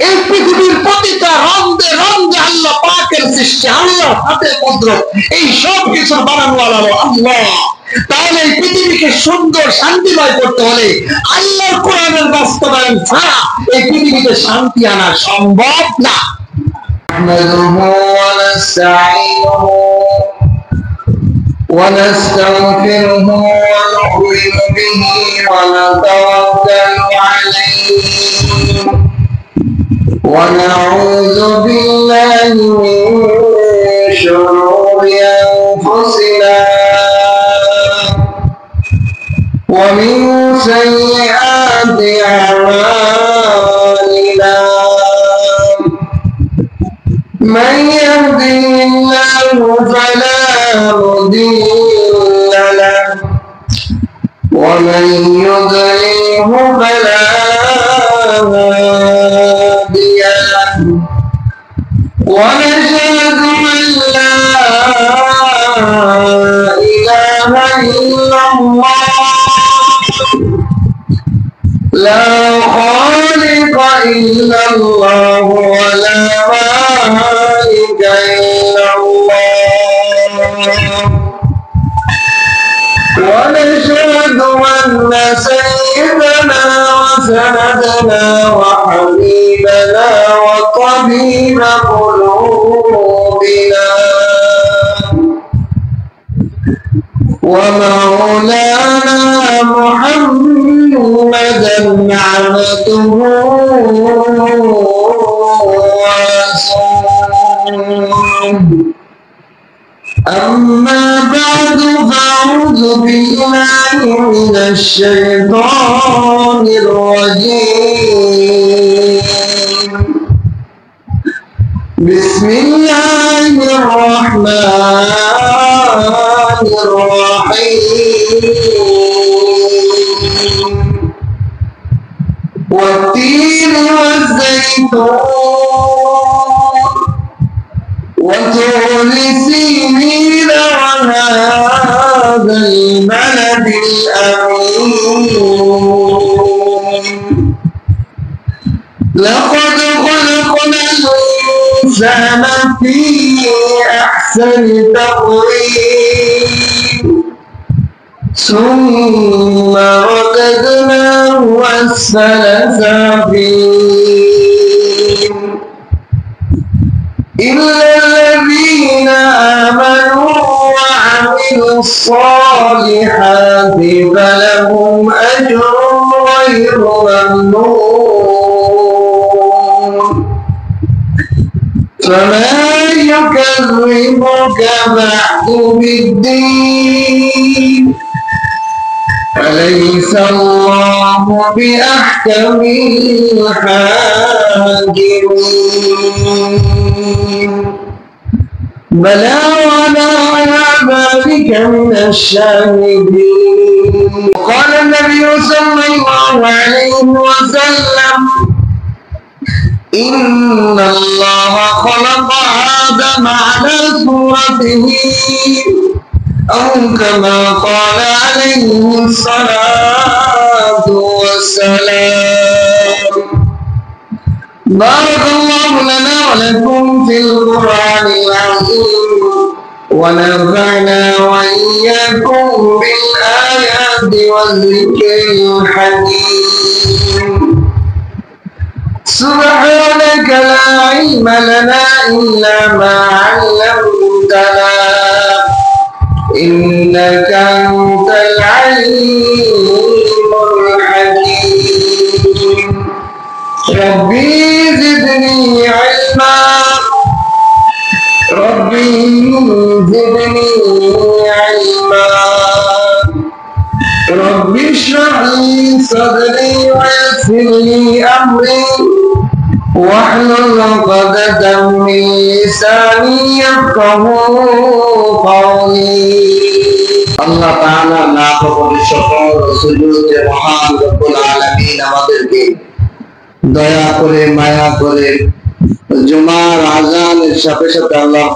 এই পৃথিবীর প্রতিটা রন্ধে রন্ধে আল্লাহ পাকের সৃষ্টি, আল্লাহ হাতে মুদ্রা, এই সব কিছুর বানানোয়ালা আল্লাহ। তাহলে এই পৃথিবীকে সুন্দর শান্তিময় করতে হলে আল্লাহর কোরআনের বাস্তবায়ন ছাড়া এই পৃথিবীতে শান্তি আনা সম্ভব না। ونستغفره ونؤمن به ونتوكل عليه ونعوذ بالله من شرور أنفسنا ومن سيئات أعمالنا من يهده الله فلا مضل له ومن يضلله فلا هادي له ونشهد أن لا إله إلا الله لا خالق إلا الله ولا مالك إلا الله ونشهد أن سيدنا وسندنا وحبيبنا وطبيب قلوبنا ومولانا محمدا عبده ورسوله أما بعد فأعوذ بالله من الشيطان الرجيم بسم الله الرحمن الرحيم والتين والزيتون وطول سينين وهذا البلد الأمين لقد خلقنا الإنسان في أحسن تقويم ثم رددناه أسفل سافلين إلا الذين آمنوا وعملوا الصالحات فلهم أجر غير ممنون فما يكذبك بعد بالدين أليس الله بأحكم الحاكمين بلى وعلى ذلك من الشاهدين قال النبي صلى الله عليه وسلم إن الله خلق آدم على صورته أو كما قال عليه الصلاة والسلام بارك الله لنا ولكم في القرآن العظيم ونفعنا وإياكم بالآيات والذكر الحكيم سبحانك لا علم لنا إلا ما علمتنا إنك أنت العليم الحكيم ربي زدني علما ربي زدني علما ربي اشرح لي صدري ويسر لي أمري واحلل عقدة من لساني يفقهوا قولي আল্লাহ তাআলা লাখ কোটি শুকর সুজুদ যে মহান রব্বুল আলামিন আমাদেরকে দয়া করে মায়া করে জুমার আযানের সাথে সাথে আল্লাহ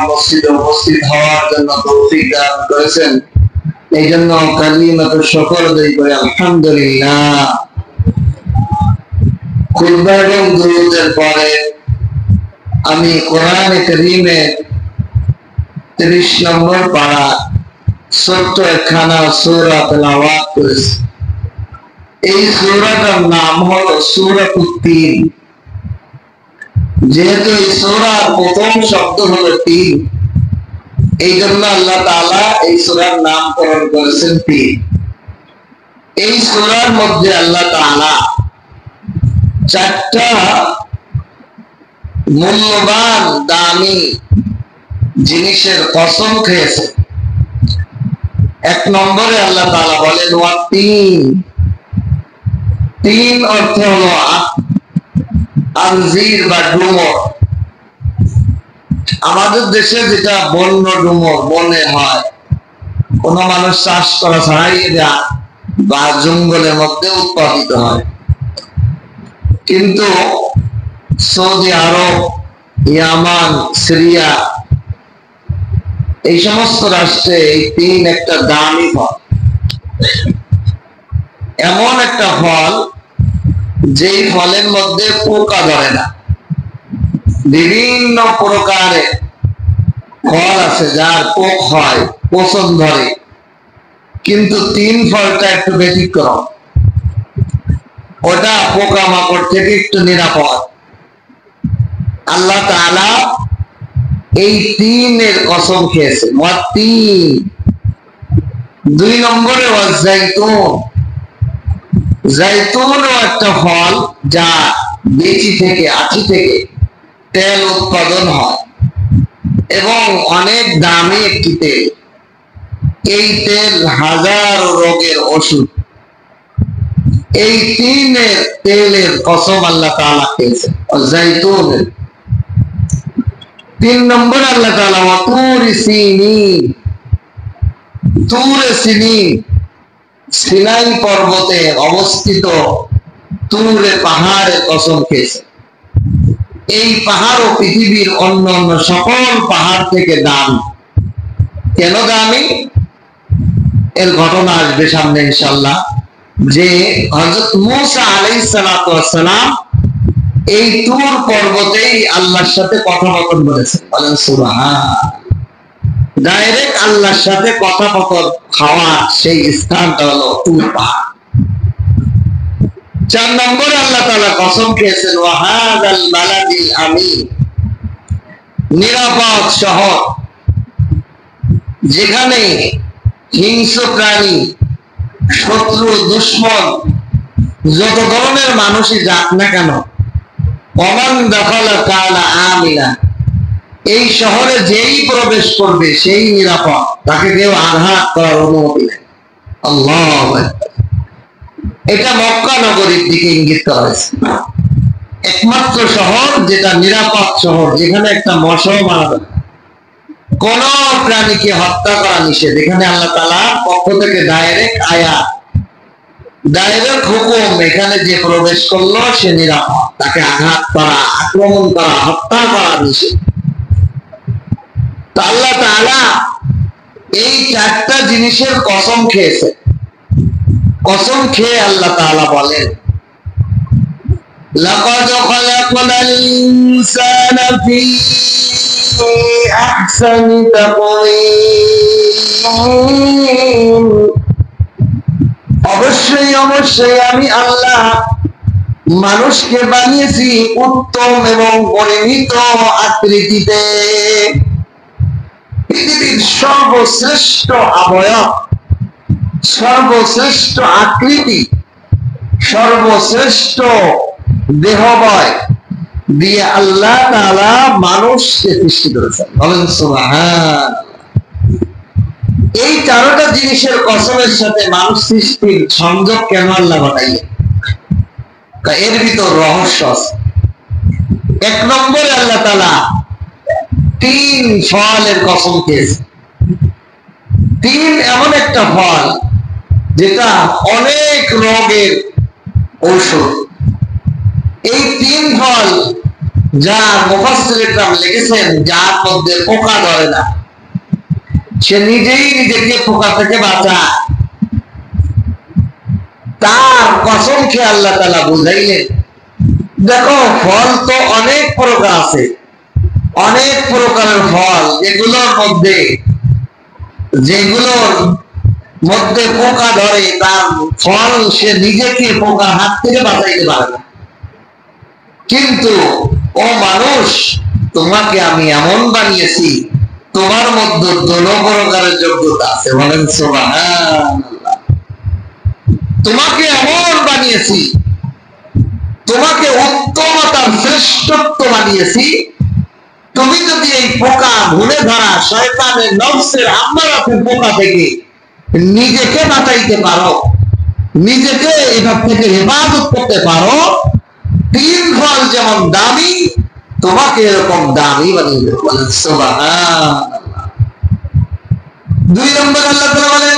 মসজিদে উপস্থিত হওয়ার জন্য তৌফিক দান করেছেন। এই জন্য কালিমাতুশ শুকর আদায় করে আলহামদুলিল্লাহ। খুতবা এবং দুরূদের পরে আমি কোরআনে কারীমের 30 নম্বর পারা ছোট্ট একখানা সূরা তেলাওয়াত করেছি। এই সূরাটার নাম হলো সূরাতুত তিন। যেহেতু এই সূরার প্রথম শব্দ হলো তিন, এই জন্য আল্লাহ তাআলা এই সূরার নামকরণ করেছেন তিন। এই সূরার মধ্যে আল্লাহ তাআলা চারটা মূল্যবান দামি জিনিসের কসম খেয়েছে। এক নম্বরে আল্লাহ তাআলা বলেন ওয়া তিন। তিন অর্থ হলো আনজির বা ডুমর। আমাদের দেশে যেটা বন্য ডুমর বনে হয়, কোন মানুষ চাষ করা ছাড়াই এটা বা জঙ্গলের মধ্যে উৎপাদিত হয়। কিন্তু সৌদি আরব, ইয়ামান, সিরিয়া এই সমস্ত রাষ্ট্রে এই তিন একটা দামি ফল। এমন একটা ফল যেই ফলের মধ্যে পোকা ধরে না। বিভিন্ন প্রকারের ফল আছে যার পোক হয়, পচন ধরে, কিন্তু তিন ফলটা একটু ব্যতিক্রম। ওটা পোকামাকড় থেকে একটু নিরাপদ। আল্লাহ তাআলা এই তিনের কসম খেয়েছে। তিন। দুই নম্বরে জাইতুন। জাইতুনও একটা ফল যা বিচি থেকে, আটি থেকে তেল উৎপাদন হয় এবং অনেক দামি একটি তেল। এই তেল হাজার রোগের ওষুধ। এই তিনের তেলের কসম আল্লাহ তাআলা খেয়েছে জাইতুনের। তিন নম্বর আল্লাহ তাআলা তুরে সিনিন। তুরে সিনিন সিনাই পর্বতে অবস্থিত তুরে পাহাড়ের কসম খেয়েছে। এই পাহাড়ও পৃথিবীর অন্যান্য সকল পাহাড় থেকে দামি। কেন দামি? এর ঘটনা আসবে সামনে ইনশাআল্লাহ। যে হযরত মূসা আলাইহিস সালাতু ওয়াস সালাম এই তুর পর্বতেই আল্লাহর সাথে কথোপকথন করেছেন। বলেন সুবহান। ডাইরেক্ট আল্লাহর সাথে কথোপকথন খাওয়া সেই স্থানটা হলো তুর পাহাড়। 4 নম্বরে আল্লাহ তাআলা কসম খেয়েছেন ওয়া হাযাল বালাদিল আমিন। নিরাপদ শহর, যেখানে হিংস্র প্রাণী, শত্রু, দুশমন যত ধরনের মানুষই যাক না কেন, ওমান দাখালা কানা আমিনা। এই শহরে যেই প্রবেশ করবে সেই নিরাপদ, তাকে কেউ আঘাত করার অনুমতি নেই। আল্লাহু আকবার। এটা মক্কা নগরীর দিকে ইঙ্গিত করা হয়েছে। একমাত্র শহর যেটা নিরাপদ শহর, যেখানে একটা মশাও মারা যাবে, কোন প্রাণীকে হত্যা করা নিষেধ। এখানে আল্লাহ তাআলার পক্ষ থেকে ডাইরেক্ট আয়াত, ডাইরেক্ট হুকুম, এখানে যে প্রবেশ করলো সে নিরাপদ, তাকে আঘাত করা, আক্রমণ করা, হত্যা করা নিষেধ। আল্লাহ তাআলা এই চারটা জিনিসের কসম খেয়েছে। কসম খেয়ে আল্লাহ তাআলা বলেন লাকাদ খালাকনাল ইনসানা ফি আহসানি তাকওয়িম। অবশ্যই অবশ্যই আমি আল্লাহ মানুষকে বানিয়েছি উত্তম এবং পরিমিত আকৃতিতে। পৃথিবীর সর্বশ্রেষ্ঠ অবয়ব, সর্বশ্রেষ্ঠ আকৃতি, সর্বশ্রেষ্ঠ দেহবয় দিয়ে আল্লাহ তাআলা মানুষকে সৃষ্টি করেছেন। বলেন সুবহান। এই চারটা জিনিসের কসমের সাথে মানুষ সৃষ্টির সংযোগ কেন আল্লাহ ঘটাইলেন? এর ভিতর রহস্য আছে। 1 নম্বরে আল্লাহ তাআলা 3 ফলের কসম খেয়েছে। 3 এমন একটা ফল যেটা অনেক রোগের ঔষধ। এই 3 ফল যা মুফাসসির ইকরাম লিখেছেন, যার মধ্যে পোকা ধরে না, সে নিজেই নিজেকে পোকা থেকে বাঁচায়, তার কসম খেয়ে আল্লাহ তাআলা বুঝাইলেন দেখো ফল তো অনেক প্রকার আছে, অনেক প্রকারের ফল, যেগুলোর মধ্যে পোকা ধরে তার ফল সে নিজেকে পোকার হাত থেকে বাঁচাইতে পারে না। কিন্তু ও মানুষ, তোমাকে আমি এমন বানিয়েছি, তোমার মধ্যে দোনো প্রকারের যোগ্যতা আছে। বলেন সুবহানাল্লাহ। তোমাকে এমন বানিয়েছি, তোমাকে উত্তমতার শ্রেষ্ঠত্ব বানিয়েছি। তুমি যদি এই পোকা ভুলে ধরা শয়তানের নফসের আম্মারাতের পোকা থেকে নিজেকে বাঁচাইতে পারো, নিজেকে এটার থেকে হেফাজত করতে পারো, তিন ফল যেমন দামি, তোমাকে এরকম দামি বানিয়ে দেবো। বলেন সুবহানাল্লাহ। 2 নম্বর আল্লাহ তাআলা বলেন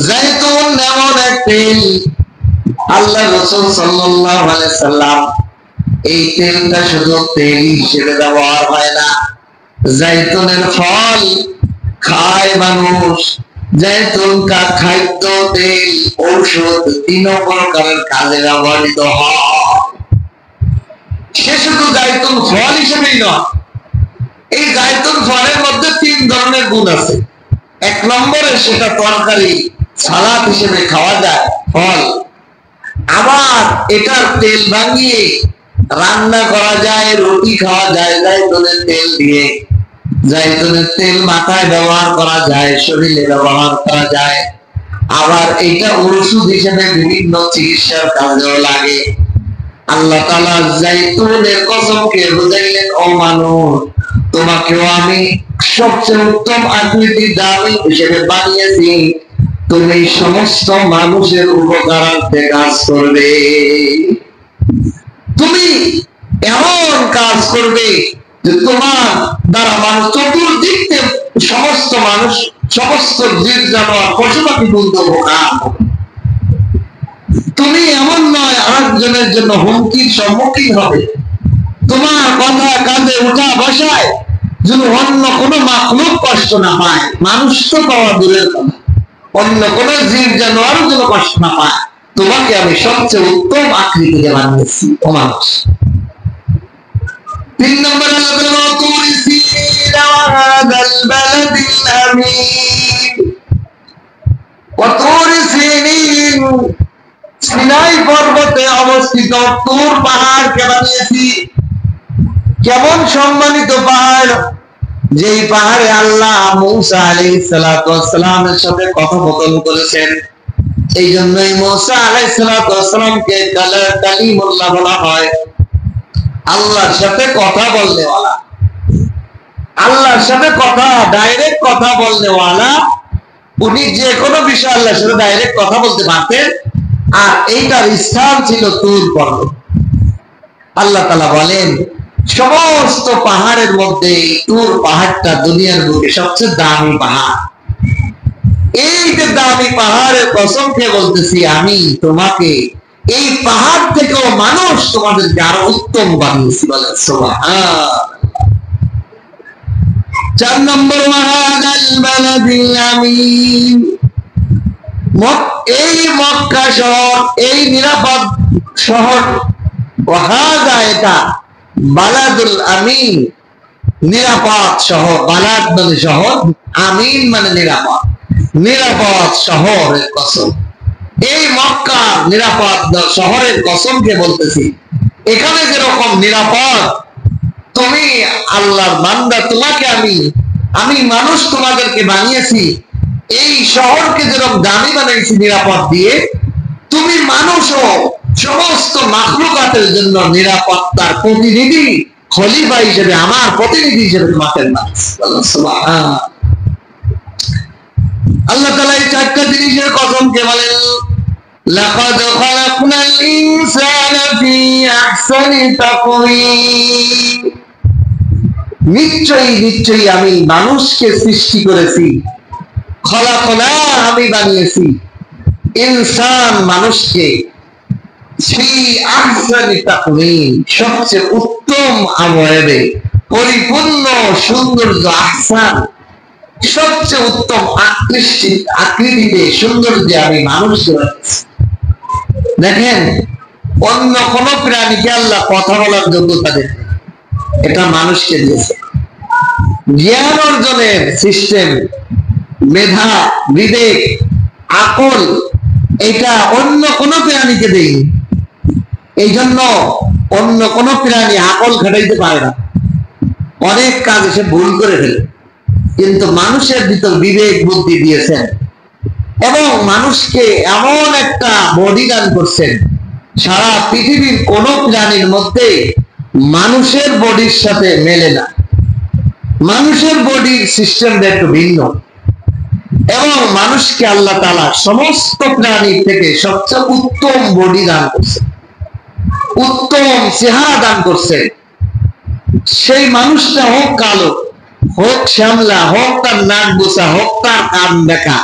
জাইতুন এমন এক তেল, আল্লাহ রাসূল সাল্লাল্লাহু আলাইহি সাল্লাম এই তেলটা শুধু তেল হিসেবে ব্যবহার হয় না, জাইতুনের ফল খায় মানুষ, জাইতুন কা খাদ্য, তেল, ঔষধ, তিন প্রকারের কাজে ব্যবহৃত হয়। সে শুধু জাইতুন ফল হিসেবেই নয়, এই জাইতুন ফলের মধ্যে 3 ধরনের গুণ আছে। 1 নম্বরে সেটা তরকারি সালাদ হিসেবে খাওয়া যায় ফল, আবার এটার তেল ভাঙিয়ে রান্না করা যায়, রুটি খাওয়া যায় জাইতুনের তেল দিয়ে। জাইতুনের তেল মাথায় ব্যবহার করা যায়, শরীরে ব্যবহার করা যায়, আবার এটা ওষুধ হিসেবে বিভিন্ন চিকিৎসার কাজেও লাগে। আল্লাহ তাআলা জাইতুনের কসমকে বুঝাইলেন, ও মানুষ, তোমাকেও আমি সবচেয়ে উত্তম আকৃতি দামি হিসেবে বানিয়েছি, তুমি সমস্ত মানুষের উপকারার্থে কাজ করবে। তুমি এমন কাজ করবে যে তোমার দ্বারা মানুষ চতুর্দিক থেকে সমস্ত মানুষ, সমস্ত জীব জানোয়ার, পশু পাখি বলতে উপকার। তুমি এমন নয় আরেকজনের জন্য হুমকির সম্মুখীন হবে। তোমার কথা কাজে উঠা বসায় যদি অন্য কোনো মাখলুক কষ্ট না পায়, মানুষ তো পাওয়া দূরের কথা, অন্য কোন জীব জানোয়ারও যেন কষ্ট না পায়, তোমাকে আমি সবচেয়ে উত্তম আকৃতিতে বানিয়েছি ও মানুষ। 3 নম্বর আল্লাহ তাআলা তুর সিন ওয়া হাযাল বালাদিল আমিন। ওয়া তুর সিনিন, সিনাই পর্বতে অবস্থিত তুর পাহাড়কে বানিয়েছি। কেমন সম্মানিত পাহাড়, যেই পাহাড়ে আল্লাহ মূসা আলাইহিস সালাতু ওয়াস সালামের সাথে কথোপকথন করেছেন। এই জন্যই মূসা আলাইহিস সালাতু ওয়াস সালামকে কালিমুল্লাহ বলা হয়, আল্লাহর সাথে কথা বলনেওয়ালা। আল্লাহর সাথে কথা, ডাইরেক্ট কথা বলনেওয়ালা। উনি যে কোনো বিষয় আল্লাহর সাথে ডাইরেক্ট কথা বলতে পারতেন, আর এইটার স্থান ছিল তুর পর্বত। আল্লাহ তাআলা বলেন, সমস্ত পাহাড়ের মধ্যে তুর পাহাড়টা দুনিয়ার বুকে সবচেয়ে দামি পাহাড়। এই যে দামি পাহাড়ের কসম খেয়ে বলতেছি, আমি তোমাকে এই পাহাড় থেকেও মানুষ তোমাদেরকে আরো উত্তম বানিয়েছি। বলেন সুবহানাল্লাহ। 4 নম্বর ওয়াহাদাল বালাদিল আমিন, এই মক্কা শহর, এই নিরাপদ শহর, ওয়াহাদা এটা বালাদুল আমিন, নিরাপদ শহর। বালাদ মানে শহর, আমিন মানে নিরাপদ, নিরাপদ শহরের কসম। এই মক্কা নিরাপদ শহরের কসমকে বলতেছি, এখানে যেরকম নিরাপদ, তুমি আল্লাহর বান্দা, তোমাকে আমি মানুষ তোমাদেরকে বানিয়েছি, এই শহরকে যেরকম দামি বানিয়েছি নিরাপদ দিয়ে, তুমি মানুষও সমস্ত মাখলুকাতের জন্য নিরাপত্তার প্রতিনিধি, খলিফা হিসেবে, আমার প্রতিনিধি হিসেবে তোমাকে বানিয়েছি। সুবহানাল্লাহ। আল্লাহ তাআলা এই 4টা জিনিসের কসমকে বলেন, লাকাদ খালাকনাল ইনসানা ফি আহসানি তাকওয়িম, নিশ্চয়ই আমি মানুষকে সৃষ্টি করেছি। খলাকনা, আমি বানিয়েছি, ইনসান মানুষকে, ফি আহসানি তাকওয়িম, সবচেয়ে উত্তম আমলে, পরিপূর্ণ সৌন্দর্য, আহসান সবচেয়ে উত্তম আকৃতিতে, সৌন্দর্যে আমি মানুষকে বানিয়েছি। দেখেন, অন্য কোন প্রাণীকে আল্লাহ কথা বলার যোগ্যতা দেন, এটা মানুষকে দিয়েছে। জ্ঞান অর্জনের সিস্টেম, মেধা, বিবেক, আকল, এটা অন্য কোন প্রাণীকে দেই। এই জন্য অন্য কোন প্রাণী আকল খাটাইতে পারে না, অনেক কাজ এসে ভুল করে ফেলে। কিন্তু মানুষের ভিতর বিবেক বুদ্ধি দিয়েছেন এবং মানুষকে এমন একটা বডি দান করছেন, সারা পৃথিবীর কোন প্রাণীর মধ্যে মানুষের বডির সাথে মেলে না। মানুষের বডির সিস্টেমটা একটু ভিন্ন এবং মানুষকে আল্লাহ তাআলা সমস্ত প্রাণীর থেকে সবচেয়ে উত্তম বডি দান করছে, উত্তম চেহারা দান করছে। সেই মানুষটা হোক কালো, হোক শ্যামলা, হোক তার নাক বোসা, হোক তার কান দেখা,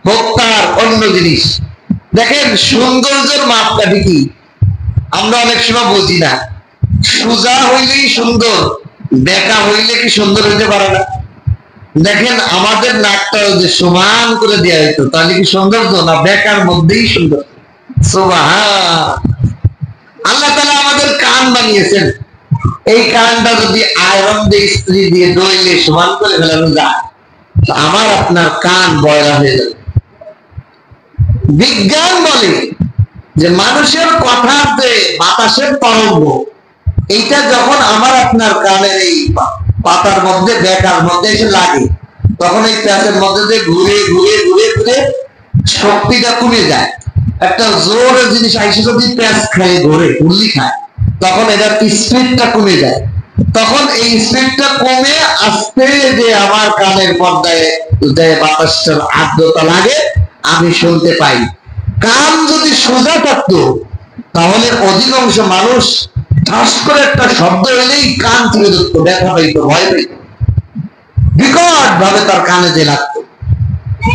হোক তার অন্য জিনিস। দেখেন, সৌন্দর্যের মাপকাঠি কি আমরা অনেক সময় বুঝি না। সোজা হইলেই সুন্দর, দেখা হইলে কি সুন্দর হইতে পারে না? দেখেন, আমাদের নাকটা যে সমান করে দেওয়া হইতো, তাহলে কি সৌন্দর্য না বেকার মধ্যেই সুন্দর? সুবহান আল্লাহ তাআলা আমাদের কান বানিয়েছেন, এই কানটা যদি আয়রন দিয়ে ইস্ত্রি দিয়ে ধুইলে সমান করে ফেলানো যায়, আমার আপনার কান বয়রা হয়ে যাবে। বিজ্ঞান বলে যে মানুষের কথার যে বাতাসের তরঙ্গ, এইটা যখন আমার আপনার কানের এই পাতার মধ্যে বেকার মধ্যে এসে লাগে, তখন এই প্যাচের মধ্যে যে ঘুরে ঘুরে ঘুরে ঘুরে শক্তিটা কমে যায়। একটা জোরের জিনিস আইসে যদি প্যাচ খায়, ঘুরে উল্লি খায়, তখন এটার স্পিডটা কমে যায়। তখন এই স্পিডটা কমে আস্তে যে আমার কানের পর্দায় যে বাতাসটার আর্দ্রতা লাগে, আমি শুনতে পাই। কান যদি সোজা থাকতো, তাহলে অধিকাংশ মানুষ ঠাস করে একটা শব্দ এলেই কান থেকে ধরতো, ব্যথা পাইতো, ভয় পাইত, বিকট ভাবে তার কানে যে লাগতো।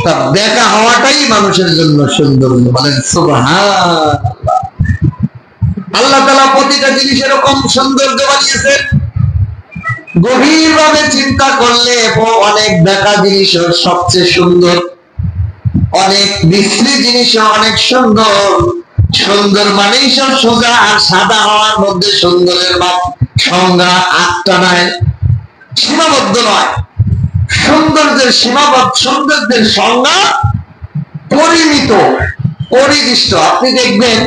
তার দেখা হওয়াটাই মানুষের জন্য সুন্দর। বলেন সুবহানাল্লাহ। আল্লাহ তাআলা প্রতিটা জিনিস এরকম সৌন্দর্য বানিয়েছেন, গভীর ভাবে চিন্তা করলে অনেক দেখা জিনিস সবচেয়ে সুন্দর, অনেক বিশ্রী জিনিস অনেক সুন্দর। সুন্দর মানেই সব সোজা আর সাদা হওয়ার মধ্যে সুন্দরের সংজ্ঞা আটটা নয়, সীমাবদ্ধ নয়। সৌন্দর্যের সৌন্দর্যের সংজ্ঞা পরিমিত, পরিদিষ্ট। আপনি দেখবেন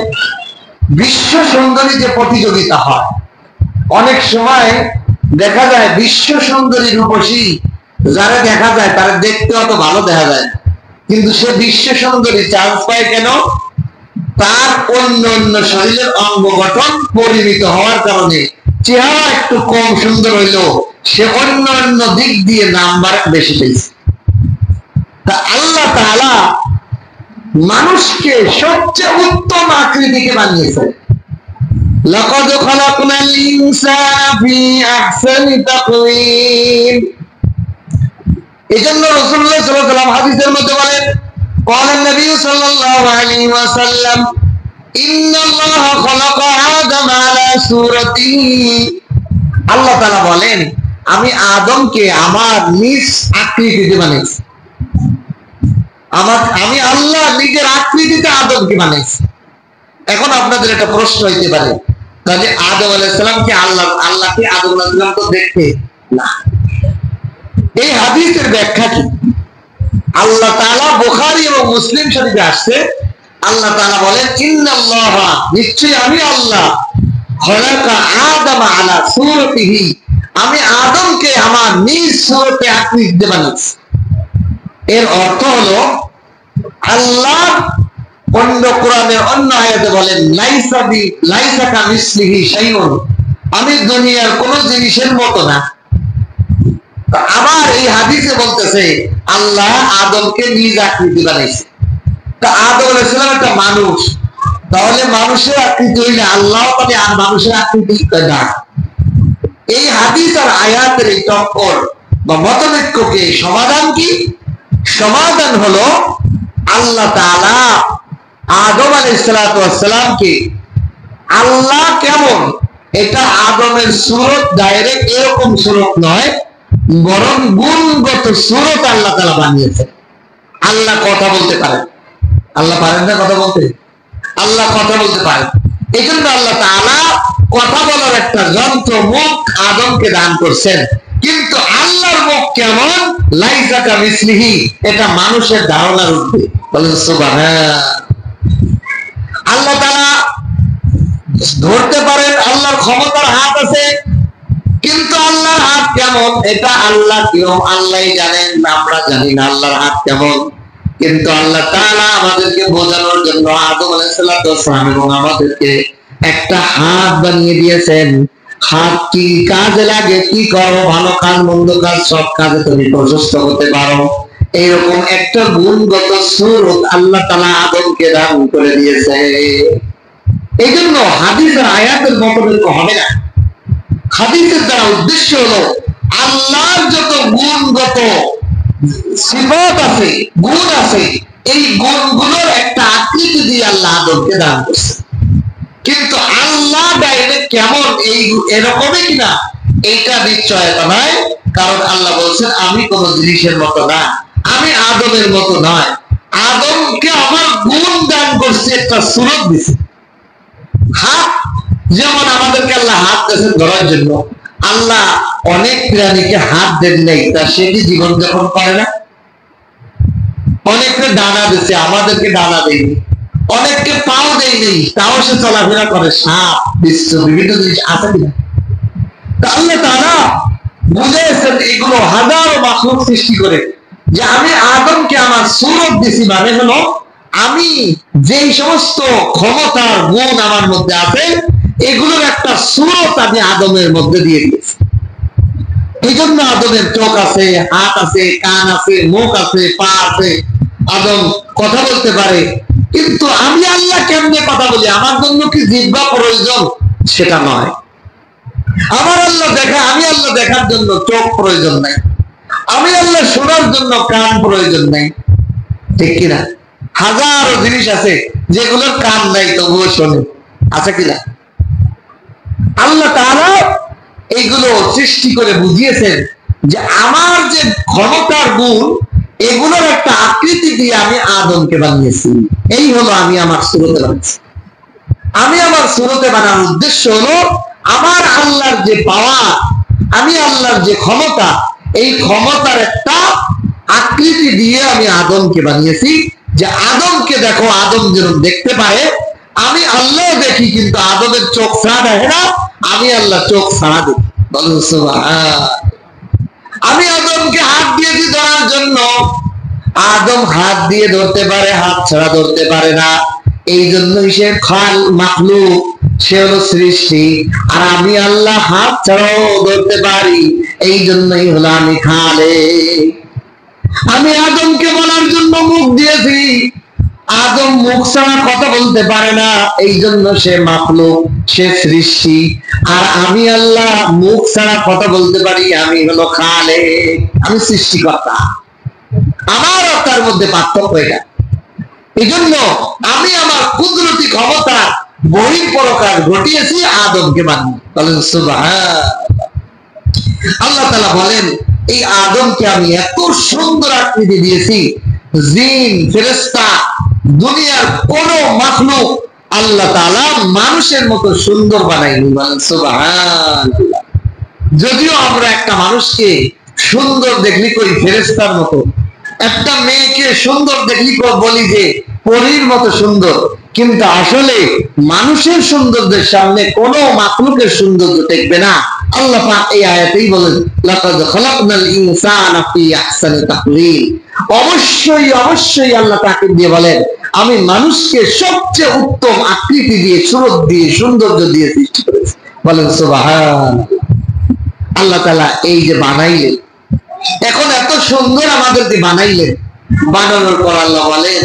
বিশ্ব সুন্দরী যে প্রতিযোগিতা হয়, অনেক সময় দেখা যায় বিশ্ব সুন্দরী রূপসী যারা দেখা যায় তারা দেখতে অত ভালো দেখা যায়, কিন্তু সে বিশ্ব সুন্দরী চান্স পায় কেন? তার অন্য অন্য শরীরের অঙ্গ গঠন পরিমিত হওয়ার কারণে। চেহারা একটু কম সুন্দর হইলেও সে অন্য অন্য দিক দিয়ে নাম্বার বেশি পেয়েছে। তা আল্লাহ তাআলা মানুষকে সবচেয়ে উত্তম আকৃতিকে বানিয়েছে। লাকাদ খালাকনাল ইনসানা ফি আহসানি তাকওয়িম। এজন্য রাসূলুল্লাহ সাল্লাল্লাহু আলাইহি ওয়াসাল্লাম হাদিসের মধ্যে বলেন, قال النبي صلى الله عليه وسلم إن الله خلق آدم على صورته। আল্লাহ তাআলা বলেন, আমি আদমকে আমার নিজ আকৃতিতে বানিয়েছি। আমি আল্লাহ নিজের আকৃতিতে আদমকে বানিয়েছি। এখন আপনাদের একটা প্রশ্ন হইতে পারে, তাহলে আদম আলাইহিস সালাম কি আল্লাহ কি আদম আলাইহিস সালাম তো দেখতে না? এই হাদিসের ব্যাখ্যা কি? আল্লাহ তাআলা বুখারী এবং মুসলিম শরীফে আসছে, আল্লাহ তাআলা বলেন, ইন্নাল্লাহা, নিশ্চয়ই আমি আল্লাহ, খলাকা আদম আলা সূরাতিহি, আমি আদমকে আমার নিজ সূরতে আকৃতিতে বানিয়েছি। এর অর্থ হলো, আল্লাহ অন্য কোরআনের অন্য আয়াতে বলেন, লাইসা কামিসলিহি শাইউন, আমি দুনিয়ার কোন জিনিসের মতো না। আবার এই হাদিসে বলতেছে আল্লাহ আদমকে নিজ আকৃতি বানাইছে। তা আদম আলাইহিস সালাম একটা মানুষ, তাহলে মানুষের আকৃতি হইলে আল্লাহ পাবে আর মানুষের আকৃতি না। এই হাদিস আর আয়াতের এই টক্কর বা মতৈক্যকে সমাধান কি? সমাধান হলো আল্লাহ তাআলা আদম আলাইহিস সালামকে আল্লাহ কেমন, এটা আদমের সূরত ডাইরেক্ট এরকম সূরত নয়, বরং গুণগত সূরত আল্লাহ তাআলা বানিয়েছেন। আল্লাহ কথা বলতে পারেন, আল্লাহ পারেন না কথা বলতে? আল্লাহ কথা বলতে পারেন। এই জন্য আল্লাহ তাআলা কথা বলার একটা যন্ত্র মুখ আদমকে দান করছেন। কিন্তু আল্লাহর মুখ কেমন, লাইসা কামিসলিহি, এটা মানুষের ধারণার ঊর্ধ্বে। বলেন সুবহানাল্লাহ। আল্লাহ তাআলা ধরতে পারেন, আল্লাহর ক্ষমতার হাত আছে, কিন্তু আল্লাহর হাত কেমন এটা আল্লাহ কেউ আল্লাহই জানেন, আমরা জানি না আল্লাহর হাত কেমন। কিন্তু আল্লাহ তাআলা আমাদেরকে বোঝানোর জন্য আদম আলাইহিস সালাম এবং আমাদেরকে একটা হাত বানিয়ে দিয়েছেন। হাত কি কাজে লাগে, কি করো, ভালো কাজ মন্দ কাজ সব কাজে তুমি প্রশস্ত হতে পারো, এইরকম একটা গুণগত সুরত আল্লাহ তাআলা আদমকে দান করে দিয়েছে। এই জন্য হাদিসের আয়াতের মতো হবে না। হাদিসের দ্বারা উদ্দেশ্য হলো আল্লাহর যত গুণগত সিফাত আছে, গুণ আছে, এই গুণগুলোর একটা আকৃতি দিয়ে আল্লাহ আদমকে দান করছে। কিন্তু আল্লাহ ডাইরেক্ট কেমন এই এরকমই কিনা এইটা নিশ্চয়তা নয়। কারণ আল্লাহ বলছেন আমি কোন জিনিসের মতো না, আমি আদমের মতো নয়। আদমকে আমার গুণ দান করছে, একটা সুরত দিছে। হাত যেমন আমাদেরকে আল্লাহ হাত দিয়েছেন ধরার জন্য, আল্লাহ অনেক প্রাণীকে হাত দেন নাই, তা সে কি জীবন যাপন করে না? অনেককে ডানা দিচ্ছে, আমাদেরকে ডানা দেয়নি। অনেককে পাও দেয়নি, তাও সে চলাফেরা করে। সাপ বিশ্ব বিভিন্ন জিনিস আছে কিনা? আল্লাহ তাআলা বুঝেছেন এগুলো হাজারো মাখলুক সৃষ্টি করে যে আমি আদমকে আমার সুরত দিছি, মানে হলো আমি যেই সমস্ত ক্ষমতার গুণ আমার মধ্যে আছে এগুলোর একটা সুরত আমি আদমের মধ্যে দিয়ে দিয়েছি। এই জন্য আদমের চোখ আছে, হাত আছে, কান আছে, মুখ আছে, পা আছে, আদম কথা বলতে পারে। কিন্তু আমি আল্লাহ কেমনে কথা বলি? আমার জন্য কি জিহ্বা প্রয়োজন? সেটা নয়। আমার আল্লাহ দেখা, আমি আল্লাহ দেখার জন্য চোখ প্রয়োজন নাই, আমি আল্লাহ শোনার জন্য কান প্রয়োজন নাই, ঠিক কিনা? হাজারো জিনিস আছে যেগুলোর কান নাই তবুও শোনে, আছে কিনা? আল্লাহ তাআলা এইগুলো সৃষ্টি করে বুঝিয়েছেন যে আমার যে ক্ষমতার গুণ এগুলোর একটা আকৃতি দিয়ে আমি আদমকে বানিয়েছি। এই হলো আমি আমার সুরতে বানিয়েছি। আমি আমার সুরতে বানানোর উদ্দেশ্য হলো আমার আল্লাহর যে পাওয়ার, আমি আল্লাহর যে ক্ষমতা, এই ক্ষমতার একটা আকৃতি দিয়ে আমি আদমকে বানিয়েছি। যে আদমকে দেখো, আদম যেন দেখতে পায়। আমি আল্লাহ দেখি, কিন্তু আদমের চোখ ছাড়া দেখে না, আমি আল্লাহ চোখ ছাড়া দেখি। বলুন সুবহানাল্লাহ। আমি আদমকে হাত দিয়েছি ধরার জন্য, আদম হাত দিয়ে ধরতে পারে, হাত ছাড়া ধরতে পারে না। এই জন্যই সে খাল মাখলুক, সে হলো সৃষ্টি। আর আমি আল্লাহ হাত ছাড়াও ধরতে পারি, এই জন্যই হলো আমি খালেক। আমি আদমকে বলার জন্য মুখ দিয়েছি, আদম মুখ ছাড়া কথা বলতে পারে না, এই জন্য সে মাখলুক, সে সৃষ্টি। আর আমি আল্লাহ মুখ ছাড়া কথা বলতে পারি, আমি হলো খালেক, আমি সৃষ্টিকর্তা। আমার আর তার মধ্যে পার্থক্য এটা। এই জন্য আমি আমার কুদরতি ক্ষমতা বহিঃপ্রকাশ ঘটিয়েছি আদমকে বানিয়ে। বলেন সুবহানাল্লাহ। আল্লাহ তাআলা বলেন এই আদমকে আমি এত সুন্দর আকৃতি দিয়েছি, জিন ফেরেশতা দুনিয়ার কোন মাখলুক আল্লাহ তাআলা মানুষের মতো সুন্দর বানায়নি। বলেন সুবহানাল্লাহ। যদিও আমরা একটা মানুষকে সুন্দর দেখলি কই ফেরেশতার মতো, একটা মেয়েকে সুন্দর দেখলি বলি যে পরীর মতো সুন্দর, কিন্তু আসলে মানুষের সৌন্দর্যের সামনে কোন মাখলুকের সৌন্দর্য দেখবে না। আল্লাহ পাক এই আয়াতেই বলেন লাকাদ খালাকনাল ইনসানা ফি আহসানি তাকওয়িম। অবশ্যই অবশ্যই আল্লাহ তাকে দিয়ে বলেন আমি মানুষকে সবচেয়ে উত্তম আকৃতি দিয়ে, সুরত দিয়ে, সৌন্দর্য দিয়ে সৃষ্টি করেছি। বলেন সুবহানাল্লাহ। আল্লাহ তাআলা এই যে বানাইলেন, এখন এত সুন্দর আমাদেরকে বানাইলেন, বানানোর পর আল্লাহ বলেন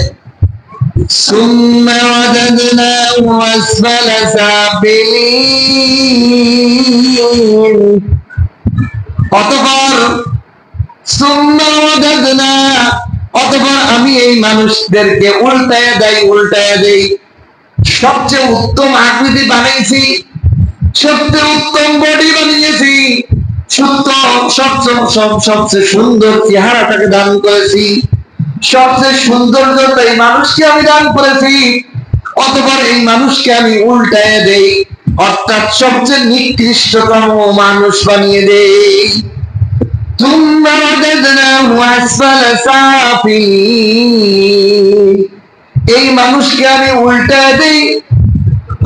সুম্মা ওয়াজাদনাহু আসফালা সাফিলিন। অতঃপর সুম্মা ওয়াজাদনা, অতঃপর আমি এই মানুষদেরকে উল্টায়া দেই, সবচেয়ে উত্তম আকৃতি বানিয়েছি, সবচেয়ে উত্তম বডি বানিয়েছি, সবচেয়ে সুন্দর চেহারাটাকে দান করেছি, সবচেয়ে সৌন্দর্যতা এই মানুষকে আমি দান করেছি। অতঃপর এই মানুষকে আমি উল্টায় দেই, অর্থাৎ সবচেয়ে নিকৃষ্টতম মানুষ বানিয়ে দেই। ثم رددناه أسفل سافلين, এই মানুষকে আমি উল্টায় দেই,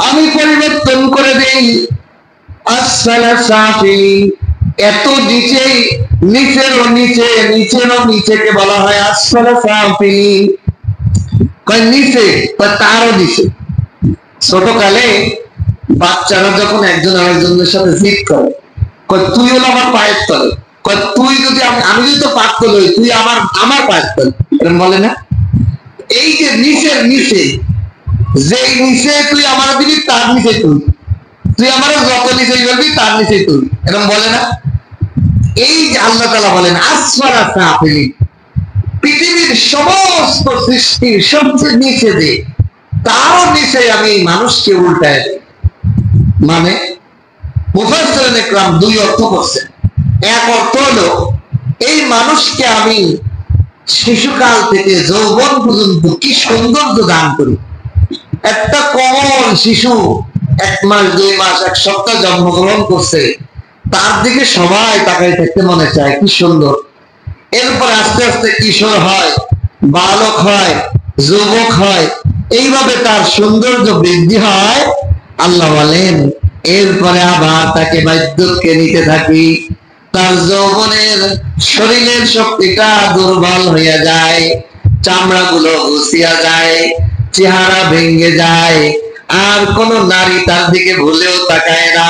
আমি পরিবর্তন করে দেই। আসফালা সাফিলিন, এত নিচে, নিচেরও নিচে, নিচেরও নিচেকে বলা হয় আসফালা সাফিলিন। কয় নিচে, তারও নিচে। ছোটকালে বাচ্চারা যখন একজন আরেকজনের সাথে জিদ করে, কয় তুই হলো আমার পায়ের তলে, কয় তুই যদি আমি যদি তো পায়ের তলে হই, তুই আমার পায়ের তলে, এরকম বলে না? এই যে নিচের নিচে, যে নিচে তুই আমার দিবি তার নিচে তুই আমার যত নিচে বলবি তার নিচে তুই, এরকম বলে না? এই যে আল্লাহ তাআলা বলেন আসফালা সাফিলিন, পৃথিবীর সমস্ত সৃষ্টির সবচেয়ে নিচে যে, তারও নিচে আমি এই মানুষকে উল্টায় দিই। মানে মুফাসসিরিন ইকরাম দুই অর্থ করছেন। এক অর্থ হলো এই মানুষকে আমি শিশুকাল থেকে যৌবন পর্যন্ত কি সৌন্দর্য দান করি। একটা কোমল শিশু 1 মাস 2 মাস 1 সপ্তাহ জন্মগ্রহণ করছে, তার দিকে সবাই তাকাই থাকতে মনে চায়, কি সুন্দর। এরপর আস্তে আস্তে কিশোর হয়, বালক হয়, যুবক হয়, এইভাবে তার সৌন্দর্য বৃদ্ধি হয়। আল্লাহ বলেন এরপরে আবার তাকে বার্ধক্যে নিতে থাকি, তার যৌবনের শরীরের শক্তিটা দুর্বল হইয়া যায়, চামড়া গুলো ঘুষিয়া যায়, চেহারা ভেঙে যায়, আর কোন নারী তার দিকে ভুলেও তাকায় না।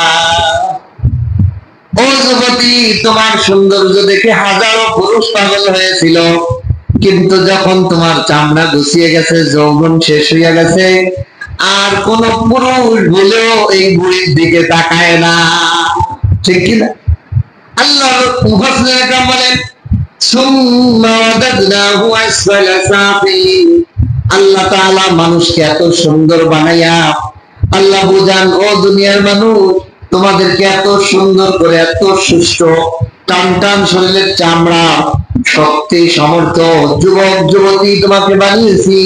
ও যুবতী, তোমার সৌন্দর্য দেখে হাজারো পুরুষ পাগল হয়েছিল, কিন্তু যখন তোমার চামড়া ঘুষিয়ে গেছে, যৌবন শেষ হইয়া গেছে, আর কোন পুরুষ ভুলেও এই বুড়ির দিকে তাকায় না। ঠিক কিনা? আল্লাহ মুফাসসিরিন ইকরাম বলেন সুম্মা ওয়াদাদনাহু আসফালা সাফিলিন, আল্লাহ তাআলা মানুষকে এত সুন্দর বানাইয়া, আল্লাহ বুঝান ও দুনিয়ার মানুষ, তোমাদেরকে এত সুন্দর করে, এত সুস্থ টান টান শরীরের চামড়া, শক্তি সামর্থ্য, যুবক যুবতী তোমাকে বানিয়েছি।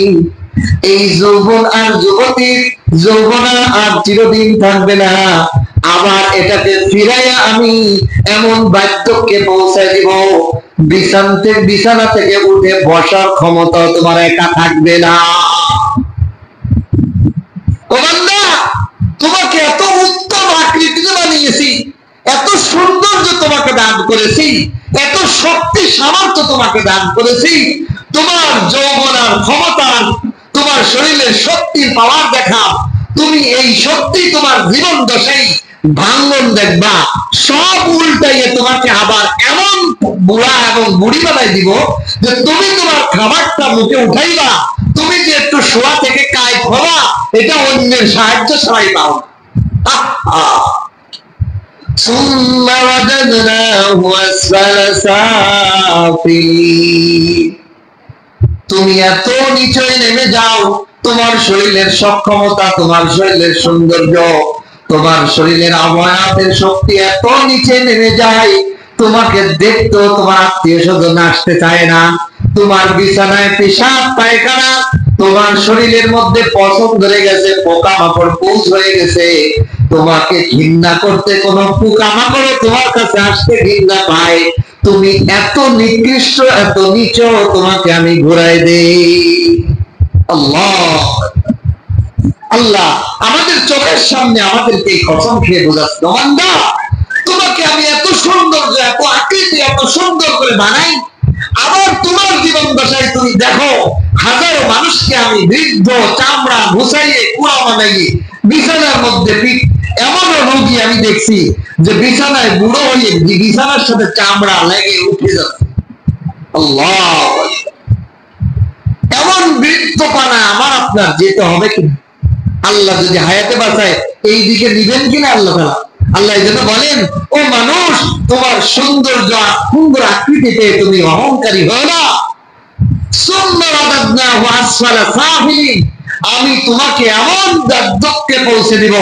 এই যৌবন আর যুবতীর যৌবনা আর চিরদিন থাকবে না, আবার এটাকে ফিরাইয়া আমি এমন বার্ধক্যে পৌঁছায় দিব, বিছানা থেকে উঠে বসার ক্ষমতা তোমার একা থাকবে না। ও বান্দা, তোমাকে এত উত্তম আকৃতিতে বানিয়েছি, এত সৌন্দর্য তোমাকে দান করেছি, এত শক্তি সামর্থ্য তোমাকে দান করেছি, তোমার যৌবন আর ক্ষমতা, তোমার শরীরের শক্তির পাওয়ার দেখা, তুমি এই শক্তি তোমার জীবন দশাই ভাঙ্গন দেখবা, সব উল্টাইয়ে তোমাকে আবার এমন বুড়া এবং বুড়ি বানাই দিব যে তুমি তোমার খাবারটা মুখে উঠাইবা, তুমি যে একটু শোয়া থেকে কায় হবা, এটা অন্যের সাহায্য ছাড়াই পাও। ثم رددناه أسفل سافلين, তুমি এত নিচে নেমে যাও, তোমার শরীরের সক্ষমতা, তোমার শরীরের সৌন্দর্য, তোমার শরীরের অবয়বের শক্তি এত নিচে নেমে যায়, তোমাকে দেখতেও তোমার আত্মীয় স্বজন আসতে চায় না। তোমার বিছানায় পেশাব পায়খানা, তোমার শরীরের মধ্যে পছন্দ ধরে গেছে, পোকামাকড় পৌঁছ হয়ে গেছে, তোমাকে ঘৃণা করতে কোন পোকামাকড় তোমার কাছে আসতে ঘৃণা পায়। তুমি এত নিকৃষ্ট, এত নিচ, তোমাকে আমি ঘুরাই দেই। আল্লাহ আল্লাহ আমাদের চোখের সামনে আমাদেরকে কসম খেয়ে বোঝাচ্ছে, বান্দা তোমাকে আমি এত সৌন্দর্য, এত আকৃতি, এত সুন্দর করে বানাই, আবার তোমার জীবন দশায় তুমি দেখো হাজারো মানুষকে আমি বৃদ্ধ, চামড়া ঘুষাইয়ে কুড়া বানাইয়ে বিছানার মধ্যে, এমনও রোগী আমি দেখছি যে বিছানায় বুড়ো হয়ে বিছানার সাথে চামড়া লেগে উঠে যাচ্ছে। আল্লাহ, এমন বৃদ্ধপানা আমার আপনার যেতে হবে কিনা? আল্লাহ যদি হায়াতে বাঁচায় এই দিকে নিবেন কিনা আল্লাহ তাআলা? আল্লাহ এই জন্য বলেন, ও মানুষ, তোমার সৌন্দর্য, সুন্দর আকৃতিতে তুমি অহংকারী হও না। সুম্মা রাদাদনাহু আসফালা সাফিলিন, আমি তোমাকে এমন বার্ধক্যে পৌঁছে দিব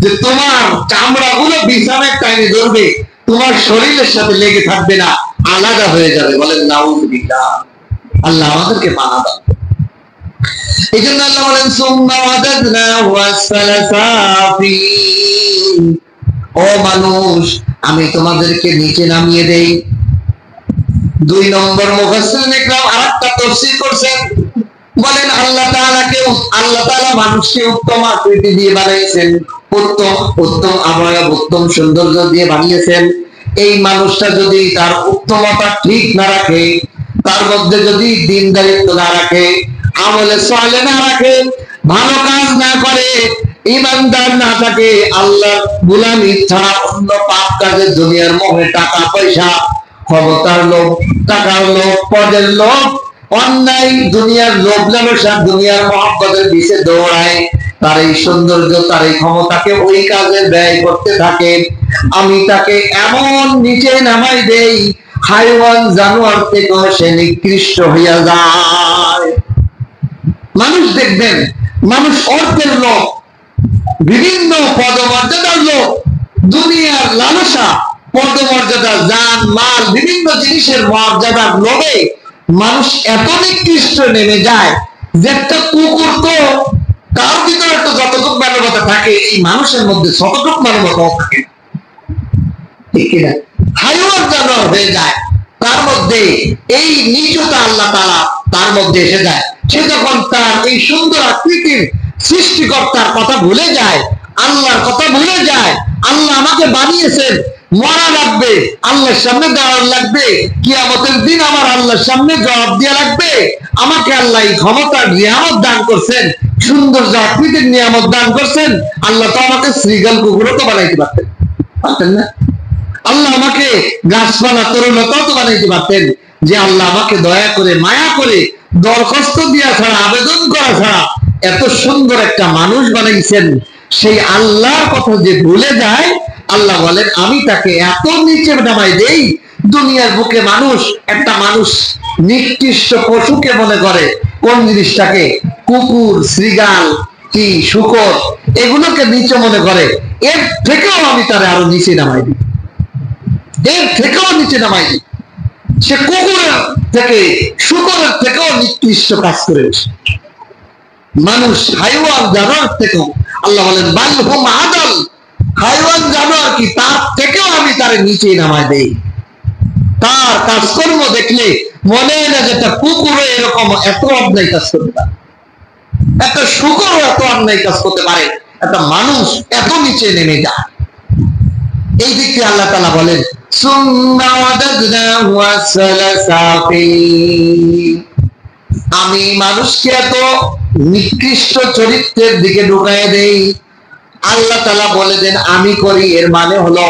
যে তোমার চামড়াগুলো বিছানায় টাইনে ধরবে, তোমার শরীরের সাথে লেগে থাকবে না, আলাদা হয়ে যাবে। বলেন নাউযুবিল্লাহ। আল্লাহ আমাদেরকে পানা দাও। এই জন্য আল্লাহ বলেন সুম্মা ওয়াদাদনাহু আসফালা সাফিন, ও মানুষ আমি তোমাদেরকে নিচে নামিয়ে দেই। 2 নম্বর মুফাসসিরিন ইকরাম আরেকটা তাফসীর করছেন, বলেন আল্লাহ তাআলা মানুষকে উত্তম আকৃতি দিয়ে বানিয়েছেন, উত্তম আবয়ব, উত্তম সৌন্দর্য দিয়ে বানিয়েছেন। এই মানুষটা যদি তার উত্তমতা ঠিক না রাখে, তার মধ্যে যদি দ্বীনদারিত্ব না রাখে, আমলে সালেহ না রাখে, ভালো কাজ না করে, ঈমানদার না থাকে, আল্লাহর গোলামি ছাড়া অন্য পাপ কাজে, দুনিয়ার মোহে, টাকা পয়সা, ক্ষমতার লোভ, টাকার লোভ, পদের লোভ, অন্যায় দুনিয়ার লোভ লালসা, দুনিয়ার মহব্বতের পিছে দৌড়ায়, তার এই সৌন্দর্য, তার এই ক্ষমতাকে ওই কাজে ব্যয় করতে থাকে, আমি তাকে এমন নিচে নামাই দেই, হাইওয়ান জানোয়ার থেকে সে নিকৃষ্ট হইয়া যায়। মানুষ দেখবেন, মানুষ অর্থের লোভ, বিভিন্ন পদমর্যাদার লোভ, দুনিয়ার লালসা, পদমর্যাদা, জান মাল, বিভিন্ন জিনিসের মর্যাদার লোভে মানুষ এত নিকৃষ্ট নেমে যায় যে একটা কুকুর তো তার ভিতরে একটা যতটুকু মানবতা থাকে, এই মানুষের মধ্যে ততটুকু মানবতাও থাকে, ঠিক কিনা? হাইওয়ান জানোয়ার হয়ে যায়, তার মধ্যে এই নিচুতা আল্লাহ তাআলা তার মধ্যে এসে যায়। সে যখন তার এই সুন্দর আকৃতির সৃষ্টিকর্তার কথা ভুলে যায়, আল্লাহর কথা ভুলে যায়, আল্লাহ আমাকে বানিয়েছেন, মরা লাগবে, আল্লাহর সামনে দাঁড়ান লাগবে, কিয়ামতের দিন আমার আল্লাহর সামনে জবাব দেওয়া লাগবে, আমাকে আল্লাহ এই ক্ষমতার নিয়ামত দান করছেন, সুন্দর আকৃতির নিয়ামত দান করছেন, আল্লাহ তো আমাকে শ্রীগাল কুকুরও তো বানাইতে পারতেন না? আল্লাহ আমাকে গাছপালা, তরুণতাও তো বানাইতে পারতেন, যে আল্লাহ আমাকে দয়া করে, মায়া করে, দরখাস্ত দেওয়া ছাড়া, আবেদন করা ছাড়া এত সুন্দর একটা মানুষ বানাইছেন। সেই আল্লাহর কথা যে ভুলে যায়, আল্লাহ বলেন আমি তাকে এত নিচে নামাই দেই। দুনিয়ার বুকে মানুষ, একটা মানুষ নিকৃষ্ট পশুকে মনে করে, কোন জিনিসটাকে? কুকুর, শ্রীগাল, কি শূকর, এগুলোকে নিচে মনে করে। এর থেকেও আমি তারে আরো নিচে নামাই দিই, এর থেকেও নিচে নামাই দিই। সে কুকুরের থেকে, শূকরের থেকেও নিকৃষ্ট কাজ করে মানুষ, হাইওয়ান জানোয়ার থেকেও। আল্লাহ বলেন বাল হুম আদাল, হাইওয়ান জানোয়ার কি, তার থেকেও আমি তারে নিচে নামাই দেই। তার কাজকর্ম দেখলে মনে হয় না যে একটা কুকুরও এরকম এত অন্যায় কাজ করতে পারে, একটা শূকরও এত অন্যায় কাজ করতে পারে, একটা মানুষ এত নিচে নেমে যায়। এই দিক থেকে আল্লাহ তাআলা বলেন আমি মানুষকে এত নিকৃষ্ট চরিত্রের দিকে ঢুকায় দেই। আল্লাহ তাআলা বলে দেন আমি করি, এর মানে হলো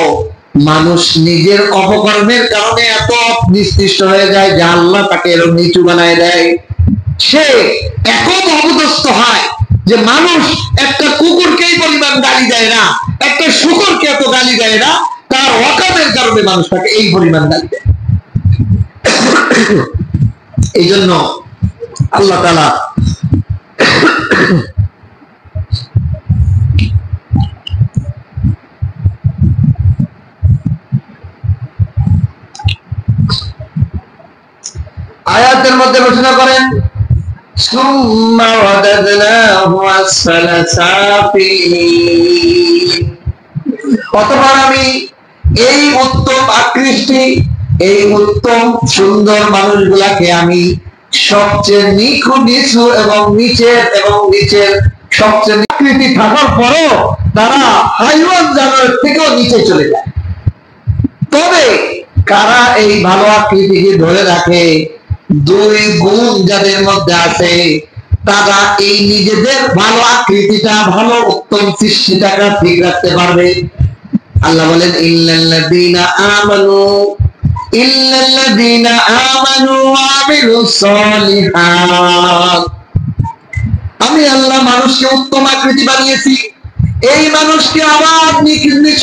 মানুষ নিজের অপকর্মের কারণে এত নিকৃষ্ট হয়ে যায় যে আল্লাহ তাকে এরকম নিচু বানায় দেয়। সে এখন অবদস্থ হয় যে মানুষ একটা কুকুরকেই পরিমাণ গালি দেয় না, একটা শূকরকে এত গালি দেয় না, তার ওয়াকামের কারণে মানুষ তাকে এই পরিমাণ গালি দেয়। এই জন্য আল্লাহ তাআলা আয়াতের মধ্যে ঘোষণা করেন সুম্মা ওয়াদাদনাহু আসফালা সাফিলিন, অতঃপর আমি এই উত্তম আকৃতি, এই উত্তম সুন্দর মানুষগুলাকে আমি সবচেয়ে নিচু এবং নিচের সবচেয়ে আকৃতি থাকার পরও তারা হাইওয়ান জানোয়ার থেকেও নিচে চলে যায়। তবে কারা এই ভালো আকৃতিকে ধরে রাখে? 2 গুণ যাদের মধ্যে আছে, তারা এই নিজেদের ভালো আকৃতিটা, ভালো উত্তম সৃষ্টিটাকে ঠিক রাখতে পারবে। আল্লাহ বলেন ইল্লাল্লাযীনা আমানু ওয়া আমিলুস সালিহাত, আমি আল্লাহ মানুষকে উত্তম আকৃতি বানিয়েছি, এই মানুষকে আবার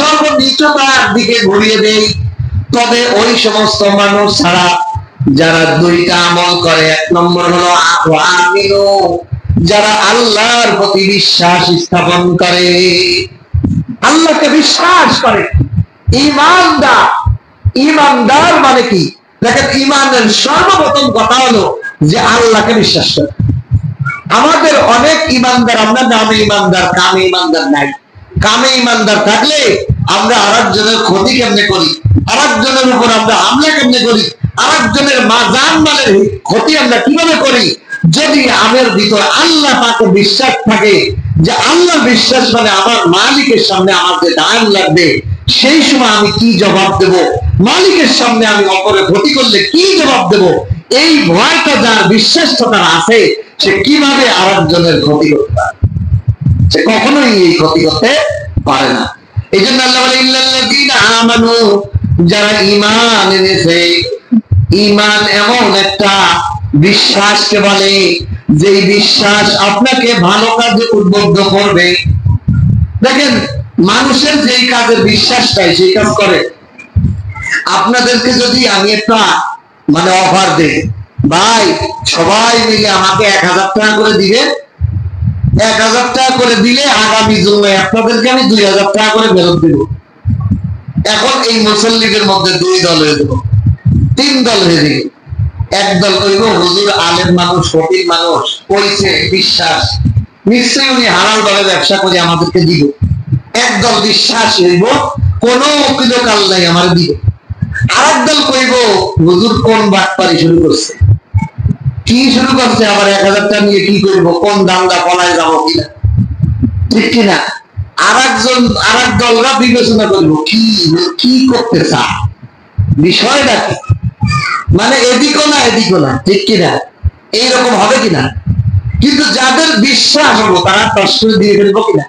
সর্বনিচতার দিকে ঘুরিয়ে দেই। তবে ওই সমস্ত মানুষ ছাড়া যারা 2টা আমল করে, 1 নম্বর হলো আমিনু, যারা আল্লাহর প্রতি বিশ্বাস স্থাপন করে, আল্লাহকে বিশ্বাস করে, ঈমানদার মানে কি? দেখেন, ঈমানের সর্বপ্রথম কথা হলো যে আল্লাহকে বিশ্বাস করে। আমাদের অনেক ইমানদার, আমরা নামে ইমানদার, কামে ইমানদার নাই। কামে ইমানদার থাকলে আমরা আরেকজনের ক্ষতি কেমনে করি, আরেকজনের উপর আমরা হামলা কেমনে করি, আরেকজনের জান মালের ক্ষতি আমরা কিভাবে করি। যদি আমার ভিতর আল্লাহ পাকে বিশ্বাস থাকে, যে আল্লাহ বিশ্বাস মানে আমার মালিকের সামনে আমার যে দান লাগবে, সেই সময় আমি কি জবাব দেব, মালিকের সামনে আমি অপরে ক্ষতি করলে কি জবাব দেব, এই ভয়টা যার বিশ্বাসটা তার আছে, সে কিভাবে আরেকজনের ক্ষতি করতে পারে? সে কখনোই এই ক্ষতি করতে পারে না। এই জন্য আল্লাহ বলে ইল্লাল্লাযীনা আমানু, যারা ঈমান এনেছে। ঈমান এমন একটা বিশ্বাসকে বলে যে বিশ্বাস আপনাকে ভালো কাজে উদ্বুদ্ধ করবে। দেখেন, মানুষের যেই কাজের বিশ্বাস চাই সেই কাজ করে। আপনাদেরকে যদি আমি একটা অফার দেই, ভাই সবাই মিলে আমাকে 1000 টাকা করে দিবে, 1000 টাকা করে দিলে আগামী জুমায় আপনাদেরকে আমি 2000 টাকা করে ফেরত দেব। এখন এই মুসল্লিদের মধ্যে 2 দল হয়ে দেব, 3 দল হয়ে যাবে। একদল কইব হুজুর আলেম মানুষ, ফকির মানুষ, কইছে বিশ্বাস, নিশ্চয়ই উনি হালাল ভাবে ব্যবসা করে আমাদেরকে দিব। একদল বিশ্বাস হইব কোন উকিল কাল নাই আমার দিব। আরেক দল কইব হুজুর কোন বাটপারি শুরু করছে, কি শুরু করছে, আবার 1000 টাকা নিয়ে কি করব, কোন দাঙ্গা পলায় যাবো কিনা, ঠিক কিনা। আরেক দলরা বিবেচনা করবো কি করতে চায়, বিষয়টা কি, এদিকও না এদিকও না, ঠিক কিনা, এইরকম হবে কিনা। কিন্তু যাদের বিশ্বাস হবো তারা প্রশ্ন দিয়ে ফেলবো কিনা,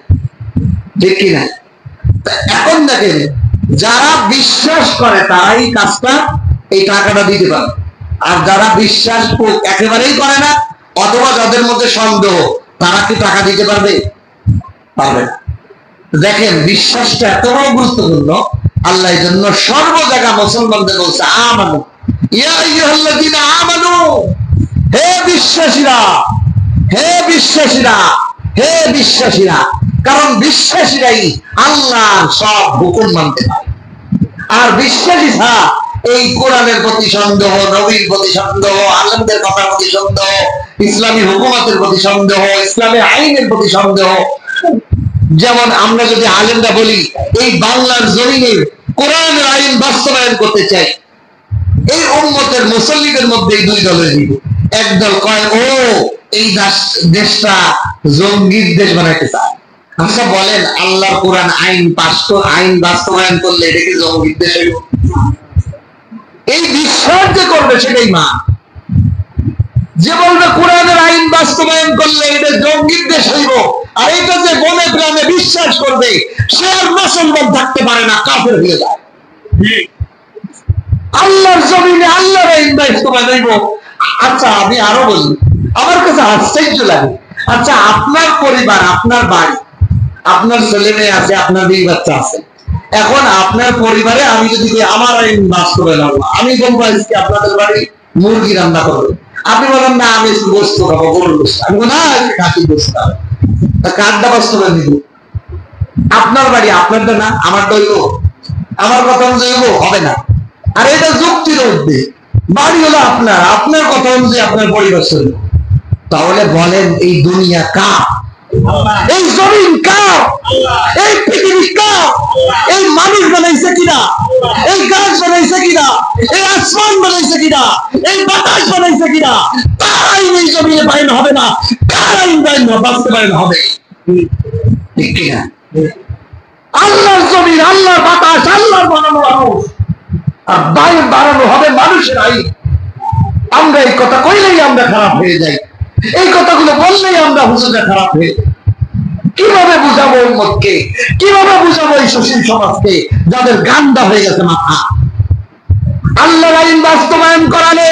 ঠিক কিনা। এখন দেখেন, যারা বিশ্বাস করে তারাই কাজটা, এই টাকাটা দিতে পারে। আর যারা বিশ্বাস একেবারেই করে না, অথবা যাদের মধ্যে সন্দেহ, তারা কি টাকা দিতে পারবে? পারবে না। দেখেন, বিশ্বাসটা এত বড় গুরুত্বপূর্ণ। আল্লাহ এই জন্য সর্ব জায়গা মুসলমানদের বলছে আমানু, ইয়া আইয়ুহাল্লাযীনা আমানু, হে বিশ্বাসীরা, হে বিশ্বাসীরা, হে বিশ্বাসীরা। কারণ বিশ্বাসীরাই আল্লাহর সব হুকুম মানতে পারে। আর বিশ্বাসী ছাড়া এই কোরআনের প্রতি সন্দেহ, নবীর প্রতি সন্দেহ, আলেমদের কথার প্রতি সন্দেহ, ইসলামী হুকুমতের প্রতি সন্দেহ, ইসলামী আইনের প্রতি সন্দেহ। যেমন আমরা যদি আলেমরা বলি এই বাংলার জমিনে কোরআনের আইন বাস্তবায়ন করতে চাই, এই উম্মতের মুসল্লিদের মধ্যে 2 দলের দিব। একদল কয় ও এই দেশটা জঙ্গির দেশ বানাইতে চায়। আচ্ছা বলেন, আল্লাহর কোরআন আইন বাস্তবায়ন করলে এটা কি জঙ্গির দেশ হইব? এই বিশ্বাস যে করবে সেটাই মা, যে বলবে কোরআনের আইন বাস্তবায়ন করলে এটা জঙ্গির দেশ হইব, আর এটা যে মনে প্রাণে বিশ্বাস করবে সে আর মুসলমান থাকতে পারে না, কাফের হয়ে যায়। আল্লাহর জমিনে আল্লাহর আইন বাস্তবায়ন হইব। আচ্ছা আমি আরো বলি, আমার কাছে আশ্চর্য লাগে, আচ্ছা আপনার পরিবার, আপনার বাড়ি, আপনার ছেলে মেয়ে আছে, আপনার বিয়ে বাচ্চা আছে, এখন আপনার পরিবারে আমি যদি আমার আইন বাস্তবায়ন হবো, আমি বলবো আজকে আপনাদের বাড়ি মুরগি রান্না করবে, আপনি বলেন না আমি গোস্ত খাবো, গরুর গোস্ত, আমি বলবো না খাসি গোস্ত খাবো, কারটা বাস্তবায়ন দিব? আপনার বাড়ি আপনারটা না, আমারটা হইব, আমার কথা অনুযায়ী হবে না। আর এটা যুক্তির মধ্যে, বাড়ি হলো আপনার, আপনার কথা অনুযায়ী আপনার পরিবার চলবে। তাহলে বলেন এই দুনিয়া কার? এই জমিন কার? এই পৃথিবী কার? এই মানুষ বানাইছে কিনা? এই গাছ বানাইছে কিনা? এই আসমান বানাইছে কিনা? এই বাতাস বানাইছে কিনা? তার আইন এই জমিনে বাইন হবে না, কার আইন বাইন বাস্তবায়ন হবে, ঠিক কিনা? আল্লাহর জমিন, আল্লাহর বাতাস, আল্লাহর বানানো মানুষ, আর বাইন বানানো হবে মানুষের আইন। আমরা এই কথা কইলেই আমরা খারাপ হয়ে যাই, এই কথাগুলো বললেই আমরা হুজুররা খারাপ হয়ে যাই। কিভাবে বুঝাবো উম্মতকে, কিভাবে বুঝাবো এই সুশীল সমাজকে যাদের গান্ডা হয়ে গেছে মাথা? আল্লাহর আইন বাস্তবায়ন করালে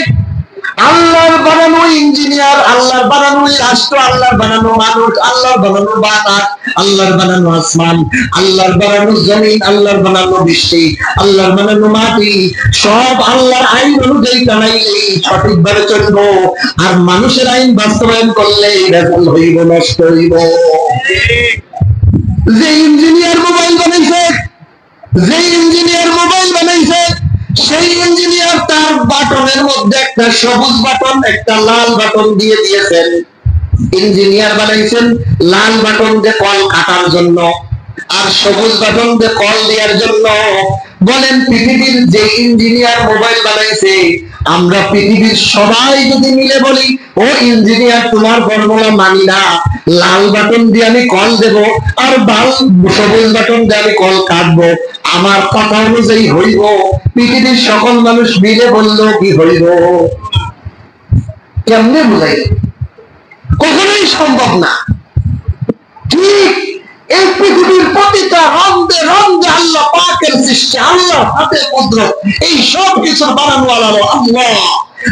আল্লাহর বানানো ইঞ্জিনিয়ার, আল্লাহর বানানো রাষ্ট্র, আল্লাহর বানানো মানুষ, আল্লাহর বানানো বাতাস, আল্লাহর বানানো আসমান, আল্লাহর বানানো জমিন, আল্লাহর বানানো বৃষ্টি, আল্লাহর বানানো মাটি, সব আল্লাহর আইন অনুযায়ী বানাইলেই সঠিকভাবে চলবো। আর মানুষের আইন বাস্তবায়ন করলে ভেজাল হইব, নষ্ট হইব। যে ইঞ্জিনিয়ার মোবাইল বানাইছে, যে ইঞ্জিনিয়ার মোবাইল বানাইছে, সেই ইঞ্জিনিয়ার তার বাটনের মধ্যে একটা সবুজ বাটন, একটা লাল বাটন দিয়ে দিয়েছেন। ইঞ্জিনিয়ার বানাইছেন লাল বাটন দিয়ে কল কাটার জন্য আর সবুজ বাটন দিয়ে কল দেওয়ার জন্য। বলেন পৃথিবীর যে ইঞ্জিনিয়ার মোবাইল বানাইছে, আমরা পৃথিবীর সবাই যদি মিলে বলি ও ইঞ্জিনিয়ার তোমার ফর্মুলা মানি না, লাল বাটন দিয়ে আমি কল দেব আর সবুজ বাটন দিয়ে আমি কল কাটবো, আমার কথা অনুযায়ী হইব, পৃথিবীর সকল মানুষ মিলে বললো কি হইব? কেমনে বুঝাই? কখনোই সম্ভব না। ঠিক এই পৃথিবীর প্রতিটা রন্ধে রন্ধে আল্লাহ পাকের সৃষ্টি, আল্লাহ হাতে কুদরত, এই সব কিছু বানানোওয়ালা আল্লাহ।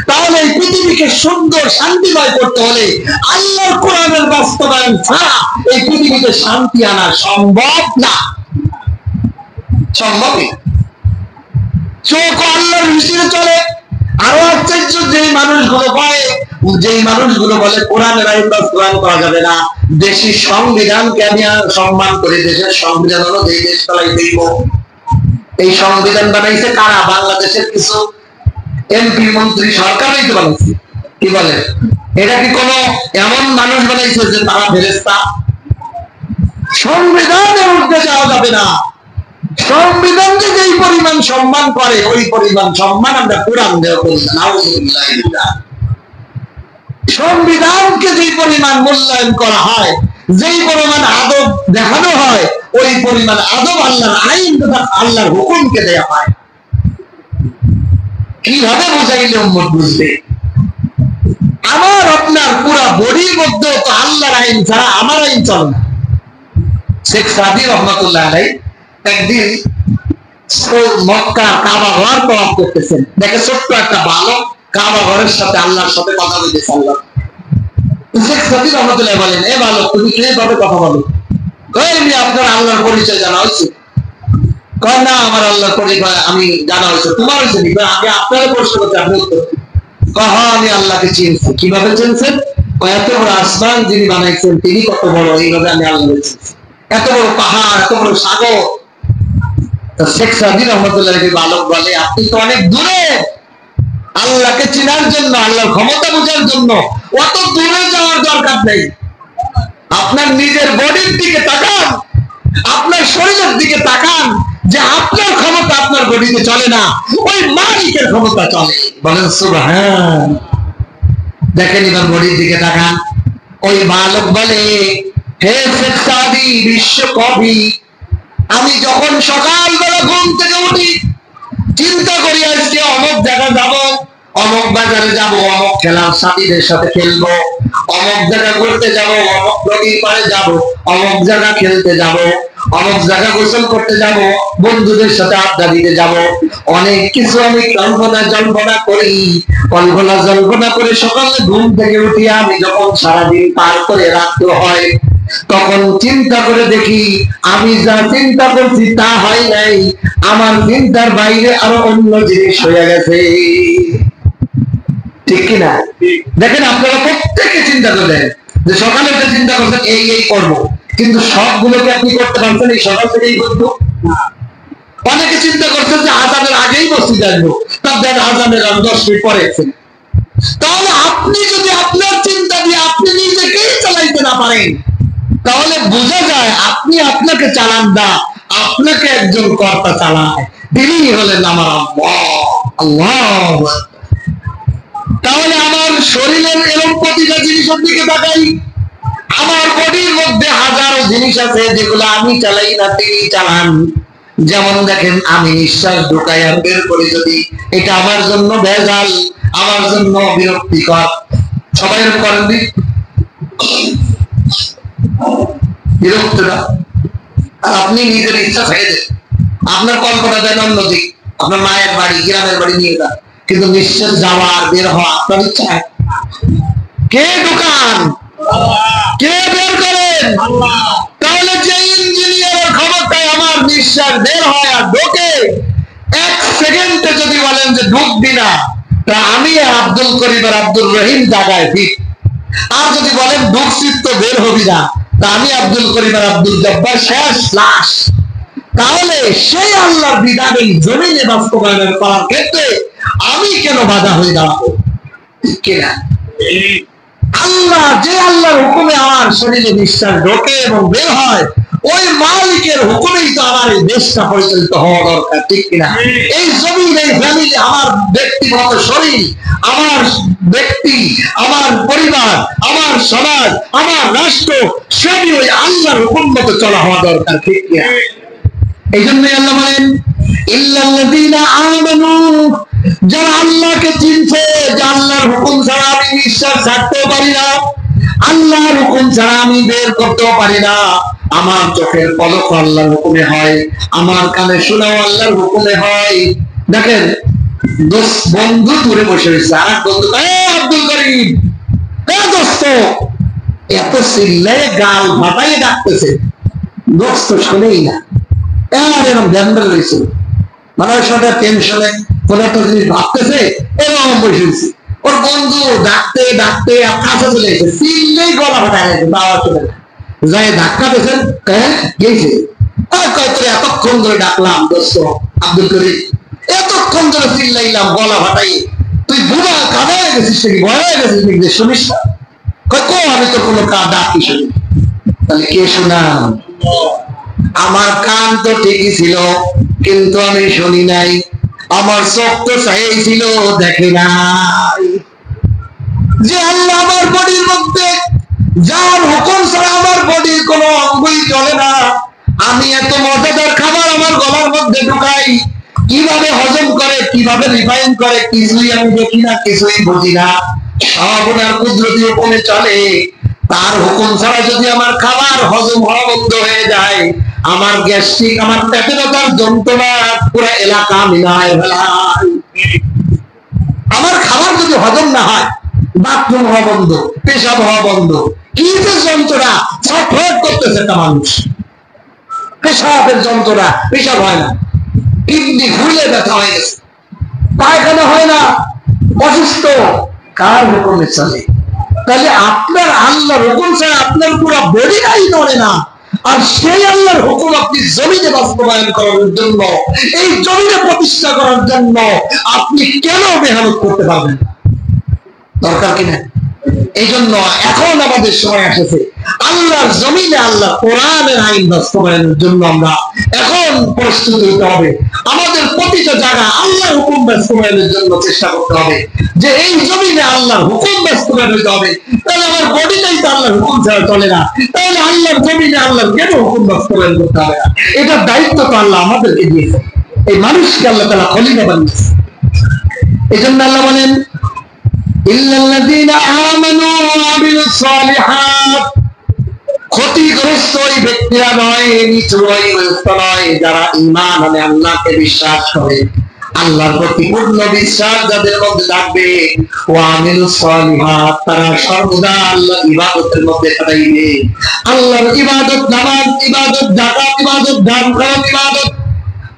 তাহলে এই পৃথিবীকে সুন্দর শান্তিময় করতে হলে আল্লাহর কোরআনের বাস্তবায়ন ছাড়া এই পৃথিবীতে শান্তি আনা সম্ভব না, সম্ভবই। চোখ আল্লাহর হিসেবে চলে। আরো আশ্চর্য, যেই মানুষগুলো বলে কোরআনের আইন বাস্তবায়ন করা যাবে না, দেশি সংবিধানকে আমি সম্মান করি, দেশের সংবিধান অনুযায়ী দেশ চালাই দিব। এই সংবিধান বানাইছে কারা? বাংলাদেশের কিছু এমপি মন্ত্রী সরকারই তো বানাইছে। কি বলে? এটা কি কোনো এমন মানুষ বানাইছে যে তারা ফেরেশতা? সংবিধানের উঠে যাওয়া যাবে না। সংবিধানকে যেই পরিমাণ সম্মান করে ওই পরিমাণ সম্মান আমরা কোরআন দেওয়া করি না। নাউযুবিল্লাহ। সংবিধানকে যেই পরিমাণ মূল্যায়ন করা হয়, যেই পরিমাণ আদব দেখানো হয়, ওই পরিমাণ আদব আল্লাহর আইন তথা আল্লাহর হুকুমকে দেয়া হয়। কিভাবে বুঝাইলে উম্মত বুঝবে? আমার আপনার পুরা বডির মধ্যে তো আল্লাহর আইন ছাড়া আমার আইন চলে না। শেখ সাদি রহমাতুল্লাহ আলাইহি একদিন মক্কা কাবা ঘর তওয়াফ করতেছেন, দেখে ছোট্ট একটা বালক কাবা ঘরের সাথে আল্লাহর সাথে কথা বলতেছে। আল্লাহ শেখ সাদি রহমাতুল্লাহ বলেন, এ বালক তুমি কিভাবে কথা বলো? আপনার আল্লাহর পরিচয় জানা হয়েছে? কয় না, আমার আল্লাহর পরিচয় আমি জানা হয়েছে, তোমার হয়েছে নি? আমি আপনার প্রশ্ন করতে আপনি উত্তর। হ্যাঁ, আমি আল্লাহকে চিনছি। কিভাবে চিনছেন? এত বড় আসমান যিনি বানাইছেন তিনি কত বড়, এইভাবে আমি আল্লাহকে চিনছি। এত বড় পাহাড়, এত বড় সাগর। শেখ সাদি রহমতুল্লাহ বালক বলে, আপনি তো অনেক দূরে। আল্লাহকে চেনার জন্য, আল্লাহর ক্ষমতা বোঝার জন্য অত দূরে যাওয়ার দরকার নেই। আপনার নিজের বডির দিকে তাকান, আপনার শরীরের দিকে তাকান, যে আপনার ক্ষমতা আপনার বডিতে চলে না, ওই মালিকের ক্ষমতা চলে। বলেন সুবহান। দেখেন এবার বডির দিকে তাকান। ওই বালক বলে, হে শেখ সাদি বিশ্ব কবি, আমি যখন সকালবেলা ঘুম থেকে উঠি চিন্তা করি আজকে অমুক জায়গা যাব, অমুক বাজারে যাব, অমুক খেলার সাথীদের সাথে খেলবো, অমুক জায়গা ঘুরতে যাব, অমুক নদীর পাড়ে যাব, অমুক জায়গা খেলতে যাব, অমুক জায়গা গোসল করতে যাব, বন্ধুদের সাথে আড্ডা দিতে যাব। অনেক কিছু আমি জল্পনা করে সকালে ঘুম থেকে উঠি আমি যখন সারাদিন পার করে রাখতে হয়, তখন চিন্তা করে দেখি আমি যা চিন্তা করছি তা হয় নাই, আমার চিন্তার বাইরে আরো অন্য জিনিস হয়ে গেছে। ঠিক কিনা? দেখেন আপনারা প্রত্যেকে চিন্তা করলেন যে সকালে একটা চিন্তা করছেন এই করব, কিন্তু সবগুলোকে আপনি করতে পারছেন এই সকাল থেকেই করবো। অনেকে চিন্তা করছেন যে আজানের আগেই মসজিদে আসবো, তার দেন আজানের 10 মিনিট পরে। তাহলে আপনি যদি আপনার চিন্তা দিয়ে আপনি নিজেকেই চালাইতে না পারেন, তাহলে বোঝা যায় আপনি আপনাকে চালান না, আপনাকে একজন কর্তা চালায়, তিনি হলেন আমার আল্লাহ। তাহলে আমার শরীরের এরকম প্রতিটা জিনিসের দিকে তাকাই, আমার বডির মধ্যে হাজারো জিনিস আছে যেগুলো আমি চালাই না, তিনি চালান। যেমন দেখেন, আমি নিঃশ্বাস ঢোকাই আর বের করি, যদি এটা আমার জন্য ভেজাল, আমার জন্য বিরক্তিকর। সবাই এরকম করেননি? বিরক্ত না? আর আপনি নিজের ইচ্ছা ছেড়ে দেন, আপনার কল্পনা দেন অন্যদিক, আপনার মায়ের বাড়ি, গ্রামের বাড়ি নিয়ে যান, কিন্তু নিঃশ্বাস যাওয়া আর বের হওয়া আপনার ইচ্ছা। কে ঢোকান? কে বের করেন? তাহলে যে ইঞ্জিনিয়ারের ক্ষমতায় আমার নিঃশ্বাস বের হয় আর ঢোকে, 1 সেকেন্ডে যদি বলেন যে ঢুকবি না, তা আমি আব্দুল করিম আর আব্দুল রহিম জায়গায় ঠিক। আর যদি বলেন ঢুকছিস তো বের হবি না, তা আমি আব্দুল করিম আর আব্দুল জব্বার শেষ লাশ। তাহলে সেই আল্লাহর বিধান এই জমিনে বাস্তবায়ন করার ক্ষেত্রে আমি কেন বাধা হয়ে দাঁড়াবো? কিনা? আল্লাহ, যে আল্লাহর হুকুমে আমার শরীরে নিঃশ্বাস ঢোকে এবং বের হয়, ওই মালিকের হুকুমেই তো আমার এই দেশটা পরিচালিত হওয়া দরকার, ঠিক কিনা? এই জমিন, এই ফ্যামিলি, আমার ব্যক্তিগত শরীর, আমার ব্যক্তি, আমার পরিবার, আমার সমাজ, আমার রাষ্ট্র, সবই ওই আল্লাহর হুকুম মতো চলা হওয়া দরকার, ঠিক কিনা? এই জন্যই আল্লাহ বলেন ইল্লাল্লাযীনা আমানু, যারা আল্লাহকে চিনছে, যে আল্লাহর হুকুম ছাড়া আমি নিঃশ্বাস ছাড়তেও পারি না, আল্লাহর হুকুম ছাড়া আমি বের করতেও পারি না, আমার চোখের পলক আল্লাহর হুকুমে হয়, আমার কানে শোনাও আল্লাহর হুকুমে হয়। দেখেন বন্ধু দূরে বসে রয়েছে, আর এক বন্ধু আব্দুল করিম, দোস্ত, এত চিল্লায় গাল ফাটাইয়ে ডাকতেছে, দোস্ত শোনেই না, এরকম ধ্যান রয়েছে, মানে সাথে টেনশনে কোন একটা জিনিস ভাবতেছে, এরকম বসেছি। ওর বন্ধু ডাকতে ডাকতে কাছে চলে এসে চিল্লেই গলা ফাটাই গেছে, বাবা চলে যাই ধাক্কা দিয়েছেন, গেছে এতক্ষণ ধরে ডাকলাম দোস্ত আব্দুল করিম, এতক্ষণ ধরে চিল্লাইলাম গলা ফাটাই, তুই বুড়া কাদা হয়ে গেছিস নাকি, ভয় হয়ে গেছিস নাকি, শুনিস না? আমি তো কোনো ডাকি শুনি। তাহলে কে শোনাম? আমার কান তো ঠিকই ছিল, কিন্তু আমি শুনি নাই, আমার চোখ তো চাই ছিল, দেখে নাই। যে আল্লাহ আমার বডির মধ্যে, যার হুকুম ছাড়া আমার বডির কোনো অঙ্গই চলে না, আমি এত মজাদার খাবার আমার গলার মধ্যে ঢুকাই, কিভাবে হজম করে, কিভাবে রিফাইন করে, কিছুই আমি দেখি না, কিছুই বুঝি না, সব ওনার কুদরতি হুকুমে চলে। তার হুকুম ছাড়া যদি আমার খাবার হজম হওয়া বন্ধ হয়ে যায়, আমার গ্যাস্ট্রিক, আমার পেটে ব্যথার যন্ত্রণা পুরো এলাকা মিলায় ফেলায়। আমার খাবার যদি হজম না হয়, বাথরুম হওয়া বন্ধ, পেশাব হওয়া বন্ধ, কি যে যন্ত্রণা ছটফট করতেছে একটা মানুষ, পেশাবের যন্ত্রণা, পেশাব হয় না, কিডনি ফুলে ব্যথা হয়ে গেছে, পায়খানা হয় না, অসুস্থ, কার হুকুমে চলে? তাহলে আপনার আল্লাহর হুকুম ছাড়া আপনার পুরো বডিটাই নড়ে না, আর সেই আল্লাহর হুকুম আপনি জমিনে বাস্তবায়ন করার জন্য, এই জমিনে প্রতিষ্ঠা করার জন্য আপনি কেন মেহনত করতে পারবেন? দরকার কিনা? এই জন্য এখন আমাদের সময় এসেছে আল্লাহর জমিনে আল্লাহ কোরআনের আইন বাস্তবায়নের জন্য আমরা এখন প্রস্তুত হতে হবে। আমাদের প্রতিটা জায়গা আল্লাহর হুকুম বাস্তবায়নের জন্য চেষ্টা করতে হবে, যে এই জমিনে আল্লাহর হুকুম বাস্তবায়ন হতে হবে। তাহলে আমার বডিটাই তো আল্লাহর হুকুম ছাড়া চলে না, তাহলে আল্লাহর জমিনে আল্লাহর কেন হুকুম বাস্তবায়ন করতে হবে না? এটার দায়িত্ব তো আল্লাহ আমাদেরকে দিয়েছে, এই মানুষকে আল্লাহ তাআলা খলিফা বানিয়েছে। এই জন্য আল্লাহ বলেন ইল্লাল্লাযীনা আমানু ওয়া আমিলুস সালিহাত, ক্ষতিগ্রস্ত ওই ব্যক্তিরা নয়, নিচু ওই ব্যক্তি নয়, যারা ঈমান আনে, আল্লাহকে বিশ্বাস করে, আল্লাহর প্রতি পূর্ণ বিশ্বাস যাদের মধ্যে থাকবে, ওয়া আমিলুস সালিহাত, তারা সর্বদা আল্লাহর ইবাদতের মধ্যে কাটাইবে। আল্লাহর ইবাদত, নামাজ ইবাদত, যাকাত ইবাদত, দান করা ইবাদত,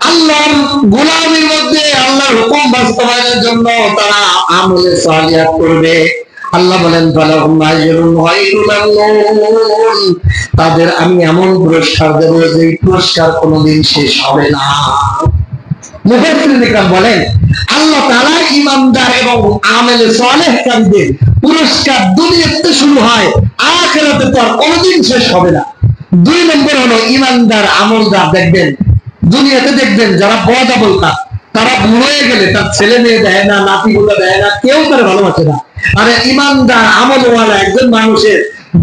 আল্লাহর গোলামির মধ্যে আল্লাহর হুকুম বাস্তবায়নের জন্য তারা আমলে সালিহাত করবে। আল্লাহ বলেন ফালাহুম আজরুন গায়রু মামনুন, তাদের আমি এমন পুরস্কার দেব যে পুরস্কার কোনোদিন শেষ হবে না। মুফাসসিরিন ইকরাম বলেন আল্লাহ তাআলা ঈমানদার এবং আমলে সালেহকারীদের পুরস্কার দুনিয়াতে শুরু হয়, আখিরাতে তো আর কোনোদিন শেষ হবে না। দুই নম্বর হলো ঈমানদার আমলদার, দেখবেন দুনিয়াতে দেখবেন যারা বদ আমলকার, তারা বুড়ো হয়ে গেলে তার ছেলে মেয়ে দেয় না, নাতি গুলো দেয় না, কেউ তার ভালোবাসে না। আর ঈমানদার আমলওয়ালা একজন মানুষের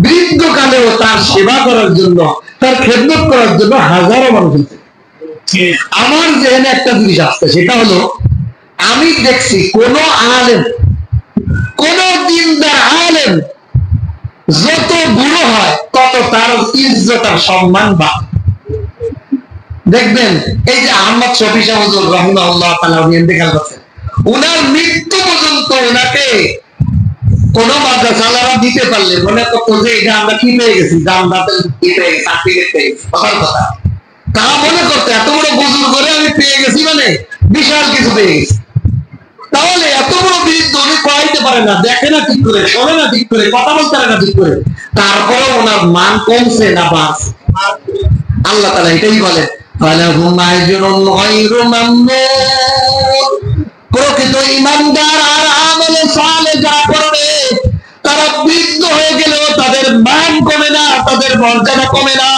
বৃদ্ধকালেও তার সেবা করার জন্য, তার খেদমত করার জন্য হাজারো মানুষ আছে। আমার জেনে একটা জিনিস আসছে, সেটা হলো আমি দেখছি কোন আলেম, কোন দিনদার আলেম যত বুড়ো হয় তত তার ইজ্জত আর সম্মান বাড়ে। দেখবেন এই যে আহমদ শফী শাহ হুজুর রাহিমাহুল্লাহ তাআলা উনি ইন্তেকাল করেছেন, উনার মৃত্যু পর্যন্ত উনাকে কোন মাদ্রাসাওয়ালারা দিতে পারলে মনে করতো যে এটা আমরা কি পেয়ে গেছি, জান্নাতের কি পেয়ে গেছি, সার্টিফিকেট পেয়ে গেছি, কথার কথা। তারা মনে করতো এত বড় বুজুর্গ করে আমি পেয়ে গেছি, মানে বিশাল কিছু পেয়ে গেছি। তাহলে এত বড় বৃদ্ধ উনি পড়াইতে পারে না, দেখে না ঠিক করে, শোনে না ঠিক করে, কথা বলতে পারে না ঠিক করে, তারপরে ওনার মান কমছে না বাড়ছে? আল্লাহ তাআলা এটাই বলেন ফালাহুম আজরুন গায়রু মামনুন, প্রকৃত ঈমানদার আর আমলে সালেহ যারা করবে তারা বৃদ্ধ মর্যাদা কমে না।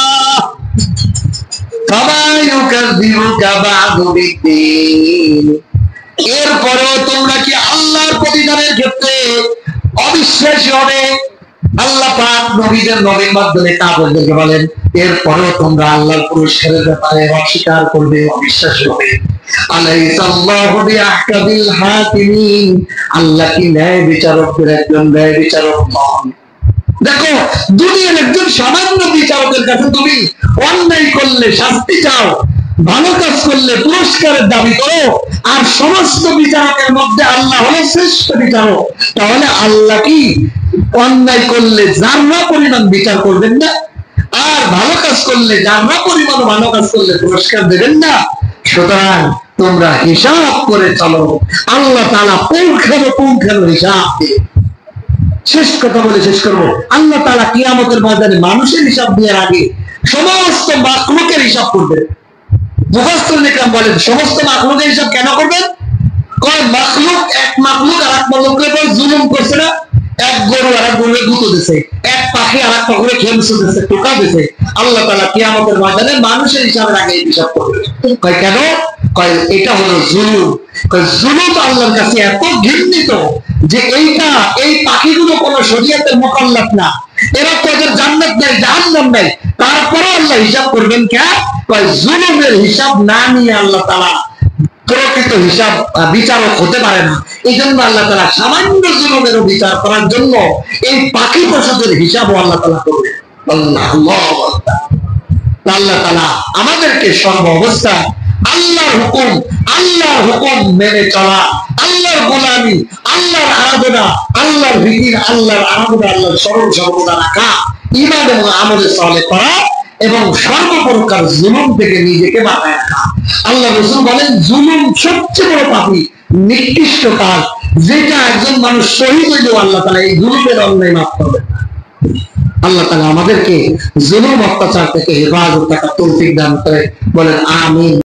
এরপরেও তোমরা কি আল্লাহর প্রতিদানের ক্ষেত্রে অবিশ্বাসী হবে? আল্লাহ পাক নবীদের নবীর মাধ্যমে কাফেরদেরকে বলেন, এরপরেও তোমরা আল্লাহর পুরস্কারের ব্যাপারে অস্বীকার করবে, অবিশ্বাসী হবে। আলাইসাল্লাহু বিআহকামিল হাকিমিন, আল্লাহ কি ন্যায় বিচারকদের একজন ন্যায় বিচারক নন? দেখো, দুনিয়ার একজন সামান্য বিচারকের কাছে তুমি অন্যায় করলে শাস্তি চাও, ভালো কাজ করলে পুরস্কারের দাবি করো, আর সমস্ত বিচারকের মধ্যে আল্লাহ হলো শ্রেষ্ঠ বিচারক, তাহলে আল্লাহ কি অন্যায় করলে যারা পরিমাণ বিচার করবেন না? আর ভালো কাজ করলে যারা পরিমাণ ভালো কাজ করলে পুরস্কার দেবেন না? সুতরাং তোমরা হিসাব করে চলো, আল্লাহ তাআলা পুঙ্খানুপুঙ্খানু হিসাব দেবে। শেষ কথা বলে শেষ করবো, আল্লাহ তাআলা কিয়ামতের ময়দানে মানুষের হিসাব দেওয়ার আগে সমস্ত মাখলুকের হিসাব করবেন। মুফাসসিরুন ইকরাম বলেন, সমস্ত মাখলুকের হিসাব কেন করবেন? কয় মাখলুক, এক মাখলুক আর এক মাখলুকের উপর জুলুম করছে না? এক গরু আর এক গরুকে গুঁতো দিছে, এক পাখি আর এক পাখিকে খেমসে দিছে, টোকা দিছে। আল্লাহ তাআলা কিয়ামতের ময়দানে মানুষের হিসাবের আগে হিসাব করবেন। কয় কেন? কয় এটা হলো জুলুম। কয় জুলুম আল্লাহর কাছে এত ঘৃণিত যে এই পাখিগুলো কোনো শরীয়তের মুকাল্লাফ না, এরা তো এদের জান্নাত নাই জাহান্নাম নাই, তারপরে আল্লাহ হিসাব করবেন কেন? কয় জুলুমের হিসাব না নিয়ে আল্লাহ তাআলা প্রকৃত হিসাব বিচারক হতে পারে না। এই জন্য আল্লাহ তাআলা সামান্য জুলুমেরও বিচার করার জন্য এই পাখি পশুদের হিসাবও আল্লাহ তাআলা করবেন। আল্লাহ তাআলা আমাদেরকে সর্ব অবস্থায় আল্লাহর হুকুম মেনে চলা, আল্লাহর গোলামি, আল্লাহর আরাধনা, আল্লাহর জিকির, আল্লাহর আরাধনা, আল্লাহর স্মরণ সর্বদা রাখা, ঈমান এবং আমলে সালেহ করা, এবং সর্বপ্রকার জুলুম থেকে নিজেকে বাঁচায় রাখা। আল্লাহ রাসূল বলেন, জুলুম সবচেয়ে বড় পাপী, নিকৃষ্ট কাজ, যেটা একজন মানুষ শহীদ হইলেও আল্লাহ তাআলা এই জুলুমের অন্যায় মাফ করবেন না। আল্লাহ তাআলা আমাদেরকে জুলুম অত্যাচার থেকে হেফাজত রাখার তৌফিক দান করে। বলেন আমিন।